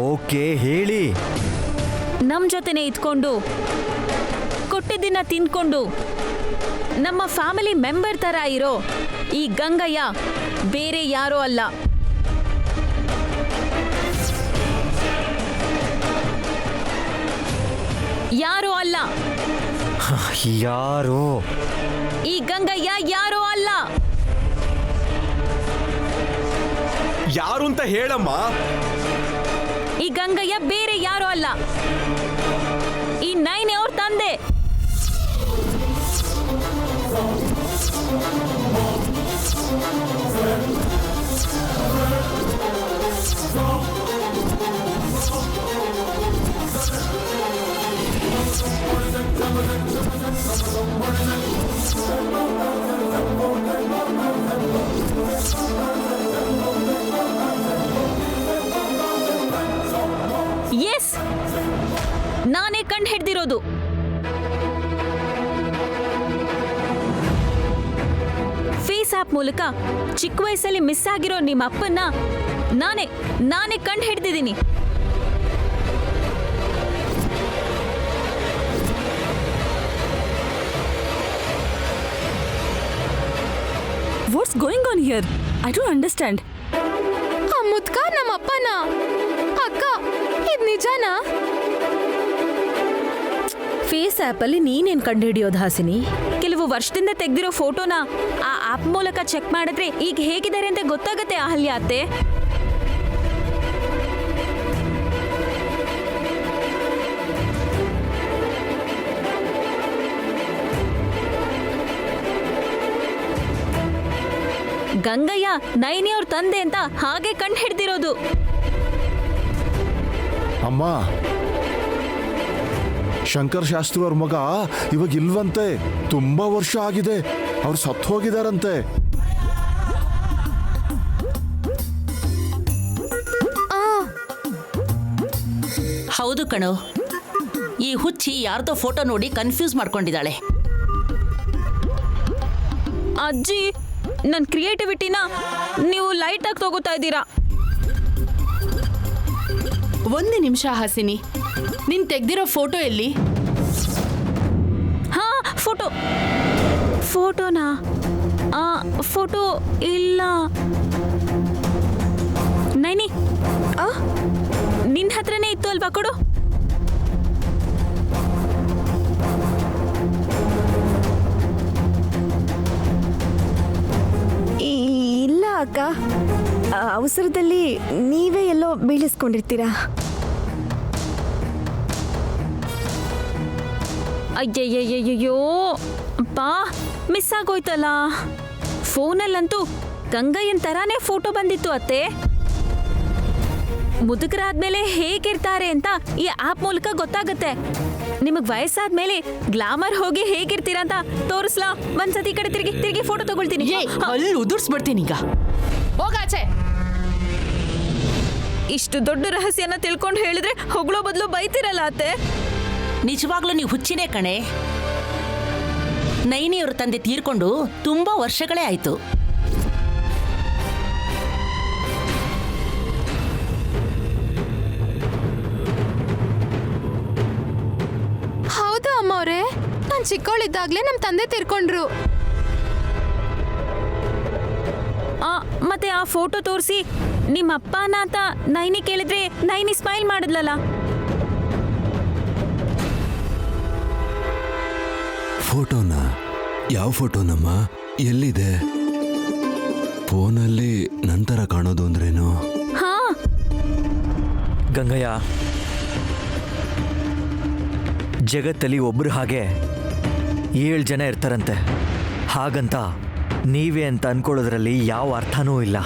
ಓಕೆ, ಹೇಳಿ. ನಮ್ ಜೊತೆನೆ ಇದ್ಕೊಂಡು ಕೊಟ್ಟಿದ್ದನ್ನ ತಿನ್ಕೊಂಡು ನಮ್ಮ ಫ್ಯಾಮಿಲಿ ಮೆಂಬರ್ ತರ ಇರೋ ಈ ಗಂಗಯ್ಯ ಬೇರೆ ಯಾರೋ ಅಲ್ಲ. ಯಾರೋ ಅಲ್ಲ. ಯಾರೋ? ಈ ಗಂಗಯ್ಯ ಯಾರೋ ಅಲ್ಲ. ಯಾರು ಅಂತ ಹೇಳಮ್ಮ. ಈ ಗಂಗಯ್ಯ ಬೇರೆ ಯಾರೋ ಅಲ್ಲ, ಈ ನೈನೆ ಅವ್ರ ತಂದೆ. ಎಸ್, ನಾನೇ ಕಂಡು ಹಿಡ್ದಿರೋದು. ಫೇಸ್ ಆಪ್ ಮೂಲಕ ಚಿಕ್ಕ ವಯಸ್ಸಲ್ಲಿ ಮಿಸ್ ಆಗಿರೋ ನಿಮ್ಮ ಅಪ್ಪನ್ನ ನಾನೇ ಕಂಡು ಹಿಡ್ದಿದ್ದೀನಿ. What's going on here? I don't understand. ಆ ಮುದ್ಕ ನಮ್ಮ ಅಪ್ಪನ. ಅಕ್ಕ, ಇದ್ ನಿಜನಾ? ಫೇಸ್ ಆ್ಯಪಲ್ಲಿ ನೀನೇನು ಕಂಡುಹಿಡಿಯೋದು ಹಾಸಿನಿ? ಕೆಲವು ವರ್ಷದಿಂದ ತೆಗೆದಿರೋ ಫೋಟೋನ ಆ ಆ್ಯಪ್ ಮೂಲಕ ಚೆಕ್ ಮಾಡಿದ್ರೆ ಈಗ ಹೇಗಿದ್ದಾರೆ ಅಂತ ಗೊತ್ತಾಗತ್ತೆ ಅಹಲ್ಯ ಅತ್ತೆ. ಗಂಗಯ್ಯ ನೈನಿ ಅವ್ರ ತಂದೆ ಅಂತ ಹಾಗೆ ಕಂಡು ಹಿಡ್ದಿರೋದು. ಅಮ್ಮ, ಶಂಕರ್ ಶಾಸ್ತ್ರಿ ಅವ್ರ ಮಗ ಇವಾಗ ಇಲ್ವಂತೆ. ತುಂಬಾ ವರ್ಷ ಆಗಿದೆ, ಅವ್ರು ಸತ್ತು ಹೋಗಿದಾರಂತೆ. ಹೌದು ಕಣೋ, ಈ ಹುಚ್ಚಿ ಯಾರ್ದೋ ಫೋಟೋ ನೋಡಿ ಕನ್ಫ್ಯೂಸ್ ಮಾಡ್ಕೊಂಡಿದ್ದಾಳೆ. ಅಜ್ಜಿ, ನನ್ನ ಕ್ರಿಯೇಟಿವಿಟಿನ ನೀವು ಲೈಟಾಗಿ ತಗೋತಾ ಇದ್ದೀರಾ. ಒಂದು ನಿಮಿಷ ಹಾಸಿನಿ, ನೀನ್ ತೆಗ್ದಿರೋ ಫೋಟೋ ಎಲ್ಲಿ? ಹಾ, ಫೋಟೋನಾ? ಫೋಟೋ ಇಲ್ಲ. ನೈನಿ, ನಿನ್ನ ಹತ್ರನೇ ಇತ್ತು ಅಲ್ವಾ? ಕೊಡು. ಇಲ್ಲ ಅಕ್ಕ, ಅವಸರದಲ್ಲಿ ನೀವೇ ಎಲ್ಲೋ ಬೀಳಿಸ್ಕೊಂಡಿರ್ತೀರಾ. ಅಯ್ಯಯ್ಯಯ್ಯಯ್ಯೋ ಅಪ್ಪಾ, ಮಿಸ್ ಆಗೋಯ್ತಲ್ಲ. ಫೋನಲ್ಲಂತೂ ಗಂಗಯ್ಯನ್ ತರಾನೇ ಫೋಟೋ ಬಂದಿತ್ತು ಅತ್ತೆ. ಮುದುಕರಾದ್ಮೇಲೆ ಹೇಗಿರ್ತಾರೆ ಅಂತ ಈ ಆಪ್ ಮೂಲಕ ಗೊತ್ತಾಗುತ್ತೆ. ನಿಮಗ್ ವಯಸ್ಸಾದ್ಮೇಲೆ ಗ್ಲಾಮರ್ ಹೋಗಿ ಹೇಗಿರ್ತೀರಾ ಅಂತ ತೋರಿಸ್ಲಾ? ಒಂದ್ಸತಿ ಈ ಕಡೆ ತಿರುಗಿ ಫೋಟೋ ತಗೊಳ್ತೀನಿ. ಅಲ್ಲಿ ಉದುರ್ಸ್ಬಿಡ್ತೀನಿ ಈಗ. ಹೋಗಾಚೆ. ಇಷ್ಟು ದೊಡ್ಡ ರಹಸ್ಯನ ತಿಳ್ಕೊಂಡು ಹೇಳಿದ್ರೆ ಹೊಗಳೋ ಬದಲು ಬೈತಿರಲ್ಲ ಅತ್ತೆ. ನಿಜವಾಗ್ಲೂ ನೀವು ಹುಚ್ಚಿನೇ ಕಣೆ. ನೈನಿಯವ್ರ ತಂದೆ ತೀರ್ಕೊಂಡು ತುಂಬಾ ವರ್ಷಗಳೇ ಆಯ್ತು. ಹೌದು ಅಮ್ಮವ್ರೆ, ನಾನ್ ಚಿಕ್ಕವಳಿದ್ದಾಗ್ಲೇ ನಮ್ ತಂದೆ ತೀರ್ಕೊಂಡ್ರು. ಮತ್ತೆ ಆ ಫೋಟೋ ತೋರಿಸಿ ನಿಮ್ಮ ಅಪ್ಪನ ಅಂತ ನೈನಿ ಕೇಳಿದ್ರೆ ನೈನಿ ಸ್ಮೈಲ್ ಮಾಡಿದ್ಲಲ್ಲ. ಫೋಟೋನ? ಯಾವ ಫೋಟೋನಮ್ಮ? ಎಲ್ಲಿದೆ? ಫೋನಲ್ಲಿ ನಂತರ ಕಾಣೋದು ಅಂದ್ರೇನು? ಹಾ ಗಂಗಯ್ಯ, ಜಗತ್ತಲ್ಲಿ ಒಬ್ರು ಹಾಗೆ 7 ಜನ ಇರ್ತಾರಂತೆ. ಹಾಗಂತ ನೀವೇ ಅಂತ ಅನ್ಕೊಳ್ಳೋದ್ರಲ್ಲಿ ಯಾವ ಅರ್ಥನೂ ಇಲ್ಲ.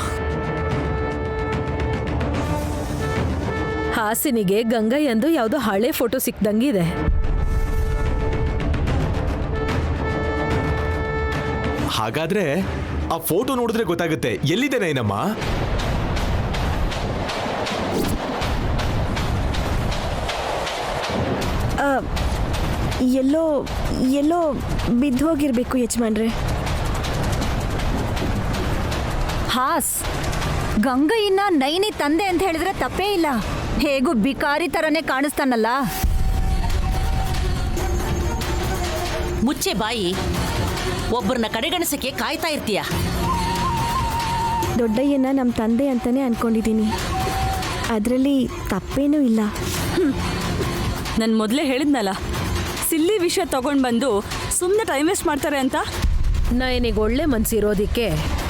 ಹಾಸಿನಿಗೆ ಗಂಗಯ್ಯಂದು ಯಾವುದೋ ಹಳೆ ಫೋಟೋ ಸಿಕ್ದಂಗಿದೆ. ಹಾಗಾದ್ರೆ ಆ ಫೋಟೋ ನೋಡಿದ್ರೆ ಗೊತ್ತಾಗುತ್ತೆ ಎಲ್ಲಿದೆ ನೈನಮ್ಮ. ಎಲ್ಲೋ ಬಿದ್ದು ಹೋಗಿರ್ಬೇಕು ಯಜಮಾನ್ರೆ. ಹಾಸ್, ಗಂಗಯ್ಯನ ನೈನಿ ತಂದೆ ಅಂತ ಹೇಳಿದ್ರೆ ತಪ್ಪೇ ಇಲ್ಲ. ಹೇಗೂ ಬಿಕಾರಿ ತರನೇ ಕಾಣಿಸ್ತಾನಲ್ಲ. ಮುಚ್ಚೆ ಬಾಯಿ. ಒಬ್ಬರನ್ನ ಕಡೆಗಣಿಸಕ್ಕೆ ಕಾಯ್ತಾ ಇರ್ತೀಯ. ದೊಡ್ಡಯ್ಯನ ನಮ್ಮ ತಂದೆ ಅಂತಾನೆ ಅನ್ಕೊಂಡಿದ್ದೀನಿ. ಅದರಲ್ಲಿ ತಪ್ಪೇನೂ ಇಲ್ಲ. ನಾನು ಮೊದಲೇ ಹೇಳಿದ್ನಲ್ಲ, ಸಿಲ್ಲಿ ವಿಷಯ ತಗೊಂಡು ಬಂದು ಸುಮ್ಮನೆ ಟೈಮ್ ವೇಸ್ಟ್ ಮಾಡ್ತಾರೆ ಅಂತ. ನಯನಿಗೆ ಒಳ್ಳೆ ಮನ್ಸಿರೋದಿಕ್ಕೆ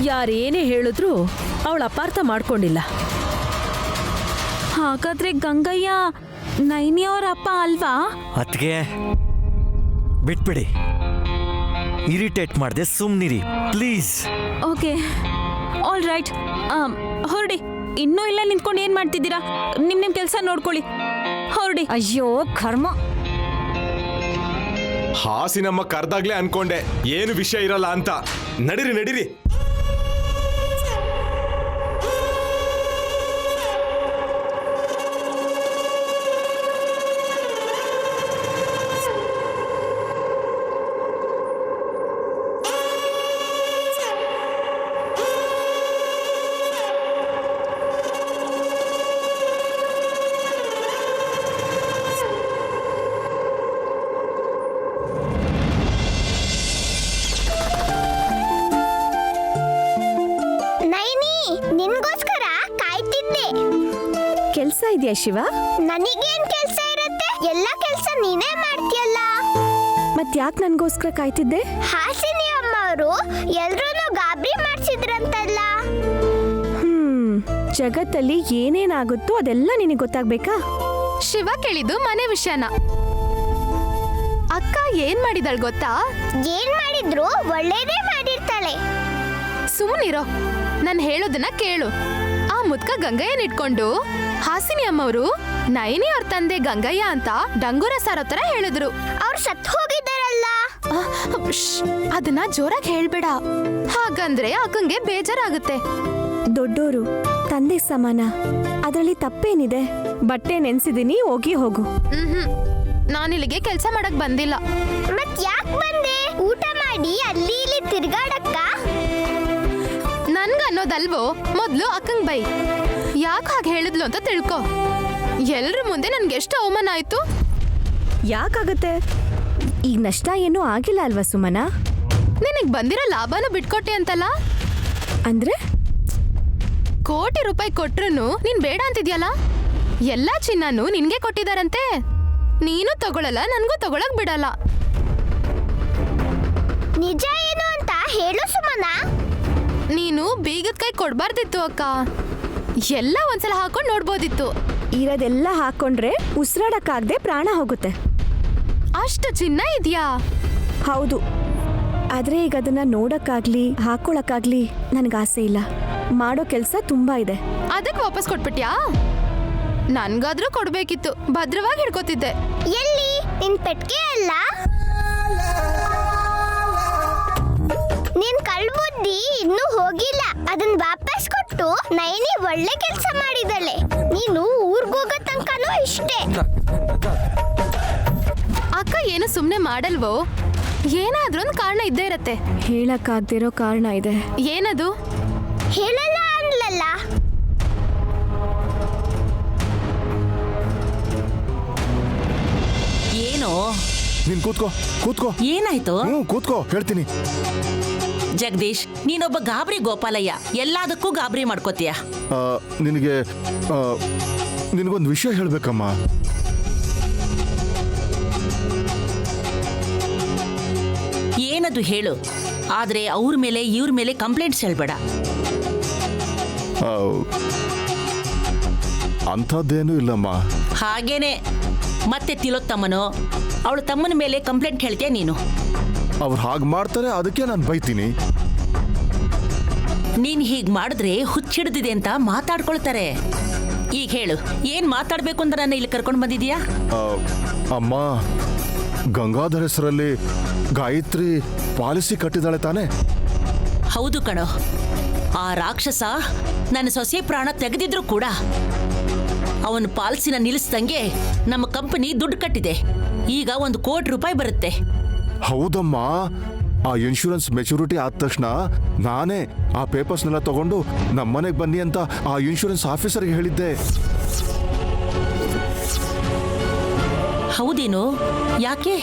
ಯಾರೇನೇ ಹೇಳಿದ್ರು ಅವಳು ಅಪಾರ್ಥ ಮಾಡ್ಕೊಂಡಿಲ್ಲ. ಹಾಗಾದ್ರೆ ಗಂಗಯ್ಯ ನೈನಿಯವರ ಅಪ್ಪ ಅಲ್ವಾ? ಅತ್ಗೆ ಬಿಟ್ಬಿಡಿ, ಇರಿಟೇಟ್ ಮಾಡದೆ ಸುಮ್ನಿರಿ ಪ್ಲೀಸ್. Okay, all right. ಹೊರಡಿ. ಇನ್ನೂ ಇಲ್ಲ ನಿಂತ್ಕೊಂಡು ಏನ್ ಮಾಡ್ತಿದ್ದೀರಾ? ನಿಮ್ ಕೆಲಸ ನೋಡ್ಕೊಳ್ಳಿ, ಹೊರಡಿ. ಅಯ್ಯೋ ಕರ್ಮ. ಹಾಸಿನಮ್ಮ ಕರ್ದಾಗ್ಲೇ ಅನ್ಕೊಂಡೆ ಏನು ವಿಷಯ ಇರಲ್ಲ ಅಂತ. ನಡೀರಿ ನಡೀರಿ. ನಿನ್ಗೋಸ್ಕರ ಕಾಯ್ತಿದ್ದೆ. ಕೆಲ್ಸ ಇದೆಯಾ ಶಿವ? ನನಗೇನ್ ಕೆಲ್ಸ ಇರುತ್ತೆ? ಎಲ್ಲ ಕೆಲ್ಸ ನೀನೇ ಮಾಡ್ತೀಯಲ್ಲ. ಮತ್ ಯಾಕೆ ನನ್ಗೋಸ್ಕರ ಕಾಯ್ತಿದ್ದೆ? ಹಾಸಿನಿ ಅಮ್ಮ ಅವರು ಎಲ್ರೂ ಗಾಬರಿ ಮಾಡ್ಸಿದ್ರಂತಲ್ಲ. ಜಗತ್ತಲ್ಲಿ ಏನೇನಾಗುತ್ತೋ ಅದೆಲ್ಲ ನಿನಗೆ ಗೊತ್ತಾಗ್ಬೇಕಾ? ಶಿವ ಕೇಳಿದ್ದು ಮನೆ ವಿಷಯನ. ಅಕ್ಕ ಏನ್ ಮಾಡಿದಳ್ ಗೊತ್ತಾ? ಏನ್ ಮಾಡಿದ್ರು ಒಳ್ಳೇದೇ ಮಾಡಿರ್ತಾಳೆ. ಸುಮ್ಮನಿರೋ, ನಾನು ಹೇಳೋದನ್ನ ಕೇಳು. ಆ ಮುದ್ಕ ಗಂಗಯ್ಯನ ಇಟ್ಕೊಂಡು ಹಾಸಿನಿ ಅಮ್ಮವರು ನೈನಿ ಅವ್ರ ತಂದೆ ಗಂಗಯ್ಯ ಅಂತ ಡಂಗೂರ ಸಾರೋ ತರ ಹೇಳಿದ್ರು. ಅವ್ರು ಸತ್ತು ಹೋಗಿದ್ದಾರಲ್ಲ. ಅದನ್ನ ಜೋರಾಗಿ ಹೇಳ್ಬೇಡ, ಹಾಗಂದ್ರೆ ಅಕ್ಕಂಗೆ ಬೇಜಾರಾಗುತ್ತೆ. ದೊಡ್ಡೋರು ತಂದೆ ಸಮಾನ, ಅದರಲ್ಲಿ ತಪ್ಪೇನಿದೆ? ಬಟ್ಟೆ ನೆನ್ಸಿದೀನಿ, ಹೋಗಿ ಹೋಗು. ನಾನಿಲ್ಲಿಗೆ ಕೆಲ್ಸ ಮಾಡಕ್ ಬಂದಿಲ್ಲ. ಮತ್ ಯಾಕೆ ಬಂದೆ? ಊಟ ಮಾಡಿ ಅಲ್ಲಿ ಇಲ್ಲಿ ತಿರ್ಗಾಡಕ್ಕ? ನನ್ಗನ್ನೋದಲ್ವೋ, ಮೊದ್ಲು ಅಕ್ಕಂಗ್ ಬೈ. ಯಾಕೆ ಹಾಗೆ ಹೇಳಿದ್ಲು ಅಂತ ತಿಳ್ಕೊ. ಎಲ್ರ ಮುಂದೆ ನನ್ಗೆ ಎಷ್ಟು ಅವಮಾನ ಆಯ್ತು. ಯಾಕಾಗತ್ತೆ? ಈಗ ನಷ್ಟ ಏನೂ ಆಗಿಲ್ಲ ಅಲ್ವಾ ಸುಮನ? ನಿನಗ್ ಬಂದಿರೋ ಲಾಭನೂ ಬಿಟ್ಕೊಟ್ಟೆ ಅಂತಲ್ಲ. ಅಂದ್ರೆ ಕೋಟಿ ರೂಪಾಯಿ ಕೊಟ್ರು ನೀನ್ ಬೇಡ ಅಂತಿದ್ಯಲ್ಲ. ಎಲ್ಲಾ ಚಿನ್ನನೂ ನಿನ್ಗೆ ಕೊಟ್ಟಿದಾರಂತೆ. ನೀನು ತಗೊಳಲ್ಲ, ನನ್ಗೂ ತಗೊಳಕ್ ಬಿಡಲ್ಲ. ನಿಜ ಏನು ಅಂತ ಹೇಳು ಸುಮನ. ನೀನು ಬೀಗದ ಕೈ ಕೊಡ್ಬಾರ್ದಿತ್ತು ಅಕ್ಕ. ಎಲ್ಲ ಒಂದ್ಸಲ ಹಾಕೊಂಡ್ ನೋಡ್ಬೋದಿತ್ತು. ಇರೋದೆಲ್ಲ ಹಾಕೊಂಡ್ರೆ ಉಸಿರಾಡಕ್ಕಾಗದೆ ಪ್ರಾಣ ಹೋಗುತ್ತೆ. ಅಷ್ಟು ಚಿನ್ನ ಇದ್ಯಾ? ಹೌದು, ಆದ್ರೆ ಈಗ ಅದನ್ನ ನೋಡಕ್ಕಾಗ್ಲಿ ಹಾಕೊಳಕ್ಕಾಗ್ಲಿ ನನಗೆ ಆಸೆ ಇಲ್ಲ. ಮಾಡೋ ಕೆಲಸ ತುಂಬಾ ಇದೆ. ಅದಕ್ಕೆ ವಾಪಸ್ ಕೊಟ್ಬಿಟ್ಯಾ? ನನ್ಗಾದ್ರೂ ಕೊಡ್ಬೇಕಿತ್ತು, ಭದ್ರವಾಗಿ ಹಿಡ್ಕೋತಿದ್ದೆ. ಎಲ್ಲಿ ನಿನ್ ಪೆಟ್ಗೆ ಅಲ್ಲ? ನಿನ್ ಕಳ್ಬುದ್ಧಿ ಇನ್ನೂ ಹೋಗಿಲ್ಲ. ಅದನ್ನ ವಾಪಸ್ ಕೊಟ್ಟು ನೈನಿ ಒಳ್ಳೆ ಕೆಲಸ ಮಾಡಿದಳೆ. ನೀನು ಊರ್ಗೋಗೋ ತನಕನೂ ಇಷ್ಟೇ. ಅಕ್ಕ ಏನು ಸುಮ್ನೆ ಮಾಡಲ್ವೋ? ಏನಾದ್ರೂ ಒಂದು ಕಾರಣ ಇದ್ದೇ ಇರತ್ತೆ. ಹೇಳಕ್ಕಾಗ್ದಿರೋ ಕಾರಣ ಇದೆ. ಏನದು? ಹೇಳಲ್ಲ ಅನ್ಲಲ್ಲ. ಏನೋ ನೀನ್ ಕೂತ್ಕೋ ಕೂತ್ಕೋ. ಏನಾಯ್ತು? ಕೂತ್ಕೋ, ಹೇಳ್ತೀನಿ. ಜಗದೀಶ್, ನೀನೊಬ್ಬ ಗಾಬರಿ ಗೋಪಾಲಯ್ಯ, ಎಲ್ಲದಕ್ಕೂ ಗಾಬರಿ ಮಾಡ್ಕೋತೀಯ. ನಿನಗೆ ನಿನಗೊಂದು ವಿಷಯ ಹೇಳ್ಬೇಕಮ್ಮ. ಏನದು ಹೇಳು, ಆದ್ರೆ ಅವ್ರ ಮೇಲೆ ಇವ್ರ ಮೇಲೆ ಕಂಪ್ಲೇಂಟ್ಸ್ ಹೇಳ್ಬೇಡ. ಅಂಥದ್ದೇನೂ ಇಲ್ಲಮ್ಮ. ಹಾಗೇನೆ ಮತ್ತೆ ತಿಲೋತ್ತಮ್ಮನೋ ಅವಳ ತಮ್ಮನ ಮೇಲೆ ಕಂಪ್ಲೇಂಟ್ ಹೇಳ್ತೀಯ ನೀನು. ಅವ್ರು ಹಾಗೆ ಮಾಡ್ತಾರೆ, ಅದಕ್ಕೆ ನಾನು ಬೈತೀನಿ. ನೀನ್ ಹೀಗ್ ಮಾಡಿದ್ರೆ ಹುಚ್ಚಿಡ್ದಿದೆ ಅಂತ ಮಾತಾಡ್ಕೊಳ್ತಾರೆ. ಈಗ ಹೇಳು, ಏನ್ ಮಾತಾಡ್ಬೇಕು ಅಂತ ನನ್ನ ಇಲ್ಲಿ ಕರ್ಕೊಂಡು ಬಂದಿದೀಯಾ? ಅಮ್ಮ, ಗಂಗಾಧರ್ ಹೆಸರಲ್ಲಿ ಗಾಯತ್ರಿ ಪಾಲಿಸಿ ಕಟ್ಟಿದಾಳೆ ತಾನೆ? ಹೌದು ಕಣೋ. ಆ ರಾಕ್ಷಸ ನನ್ನ ಸೊಸೆ ಪ್ರಾಣ ತೆಗೆದಿದ್ರು ಕೂಡ ಅವನ ಪಾಲಿಸಿನ ನಿಲ್ಲಿಸ್ದಂಗೆ ನಮ್ಮ ಕಂಪನಿ ದುಡ್ಡು ಕಟ್ಟಿದೆ. ಈಗ 1 ಕೋಟಿ ರೂಪಾಯಿ ಬರುತ್ತೆ. ಹೌದಮ್ಮ, ಆ ಇನ್ಶೂರೆನ್ಸ್ ಮೆಚುರಿಟಿ ಆದ ತಕ್ಷಣ ನಾನೇ ಆ ಪೇಪರ್ಸ್ನೆಲ್ಲ ತಗೊಂಡು ನಮ್ಮನೆಗೆ ಬನ್ನಿ ಅಂತ ಆ ಇನ್ಶೂರೆನ್ಸ್ ಆಫೀಸರ್ಗೆ ಹೇಳಿದ್ದೆ. ಹೌದೇನು? ಯಾಕೆ?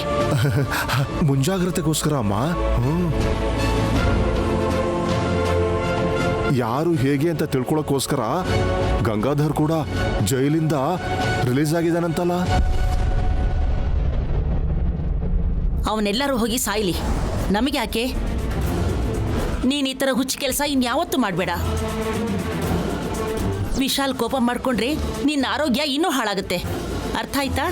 ಮುಂಜಾಗ್ರತೆಗೋಸ್ಕರ ಅಮ್ಮ. ಯಾರು ಹೇಗೆ ಅಂತ ತಿಳ್ಕೊಳಕ್ಕೋಸ್ಕರ ಗಂಗಾಧರ್ ಕೂಡ ಜೈಲಿಂದ ರಿಲೀಸ್ ಆಗಿದ್ದಾನಂತಲ್ಲ. ಅವನೆಲ್ಲರೂ ಹೋಗಿ ಸಾಯ್ಲಿ, ನಮಗೆ ಯಾಕೆ? ನೀನ್ ಈ ತರ ಹುಚ್ಚು ಕೆಲಸ ಇನ್ಯಾವತ್ತೂ ಮಾಡಬೇಡ. ವಿಶಾಲ್ ಕೋಪ ಮಾಡ್ಕೊಂಡ್ರೆ ನಿನ್ನ ಆರೋಗ್ಯ ಇನ್ನೂ ಹಾಳಾಗುತ್ತೆ. ಅರ್ಥ ಆಯ್ತಾ?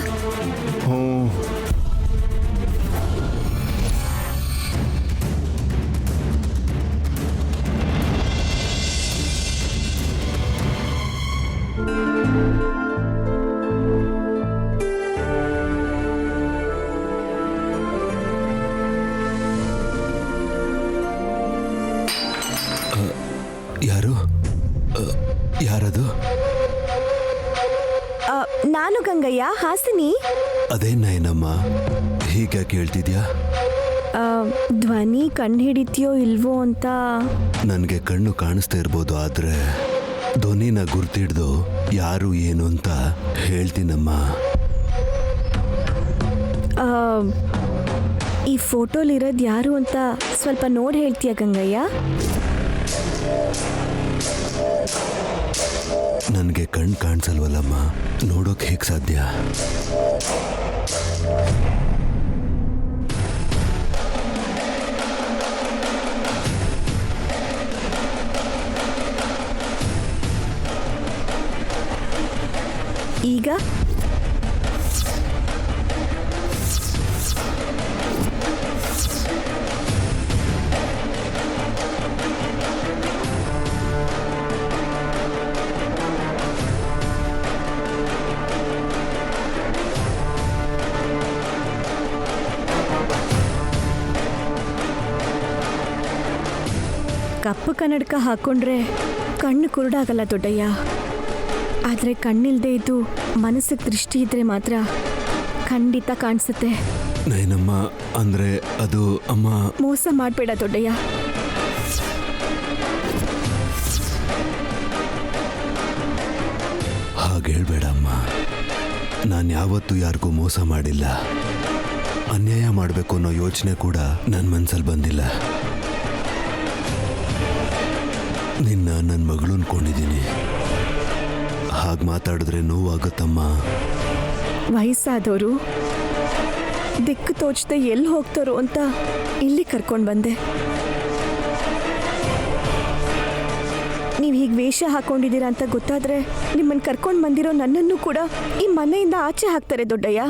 ಯಾರದು? ನಾನು ಗಂಗಯ್ಯ, ಹಾಸಿನಿ. ಅದೇ ನಯನಮ್ಮ, ಹೀಗೆ ಕೇಳ್ತಿದ್ಯಾ? ಧ್ವನಿ ಕಣ್ಣು ಹಿಡಿತೀಯೋ ಇಲ್ವೋ ಅಂತ. ನನಗೆ ಕಣ್ಣು ಕಾಣಿಸ್ತಾ ಇರ್ಬೋದು, ಆದ್ರೆ ಧ್ವನಿನ ಗುರ್ತಿಡ್ದು ಯಾರು ಏನು ಅಂತ ಹೇಳ್ತೀನಮ್ಮ. ಈ ಫೋಟೋಲಿರೋದು ಯಾರು ಅಂತ ಸ್ವಲ್ಪ ನೋಡಿ ಹೇಳ್ತೀಯ ಗಂಗಯ್ಯ? ನನಗೆ ಕಣ್ಣು ಕಾಣಿಸಲ್ವಲ್ಲಮ್ಮ, ನೋಡೋಕೆ ಹೇಗೆ ಸಾಧ್ಯ? ಈಗ ಕಪ್ಪು ಕನ್ನಡಕ ಹಾಕೊಂಡ್ರೆ ಕಣ್ಣು ಕುರುಡಾಗಲ್ಲ ದೊಡ್ಡಯ್ಯ. ಆದರೆ ಕಣ್ಣಿಲ್ದೇ ಇದ್ದು ಮನಸ್ಸಿಗೆ ದೃಷ್ಟಿ ಇದ್ರೆ ಮಾತ್ರ ಖಂಡಿತ ಕಾಣಿಸುತ್ತೆ. ನಯನಮ್ಮ, ಅಂದ್ರೆ ಅದು ಅಮ್ಮ. ಮೋಸ ಮಾಡಬೇಡ ದೊಡ್ಡಯ್ಯ. ಹಾಗೆ ಹೇಳ್ಬೇಡಮ್ಮ. ನಾನು ಯಾವತ್ತೂ ಯಾರಿಗೂ ಮೋಸ ಮಾಡಿಲ್ಲ. ಅನ್ಯಾಯ ಮಾಡಬೇಕು ಅನ್ನೋ ಯೋಚನೆ ಕೂಡ ನನ್ನ ಮನಸ್ಸಲ್ಲಿ ಬಂದಿಲ್ಲ. ನಿನ್ನ ನನ್ನ ಮಗಳು ಅನ್ಕೊಂಡಿದ್ದೀನಿ. ಹಾಗೆ ಮಾತಾಡಿದ್ರೆ ನೋವಾಗುತ್ತಮ್ಮ. ವಯಸ್ಸಾದವರು ದಿಕ್ಕು ತೋಚದೆ ಎಲ್ಲಿ ಹೋಗ್ತಾರೋ ಅಂತ ಇಲ್ಲಿ ಕರ್ಕೊಂಡು ಬಂದೆ. ನೀವು ಹೀಗೆ ವೇಷ ಹಾಕೊಂಡಿದ್ದೀರಾ ಅಂತ ಗೊತ್ತಾದ್ರೆ ನಿಮ್ಮನ್ನು ಕರ್ಕೊಂಡು ಬಂದಿರೋ ನನ್ನನ್ನು ಕೂಡ ಈ ಮನೆಯಿಂದ ಆಚೆ ಹಾಕ್ತಾರೆ ದೊಡ್ಡಯ್ಯ.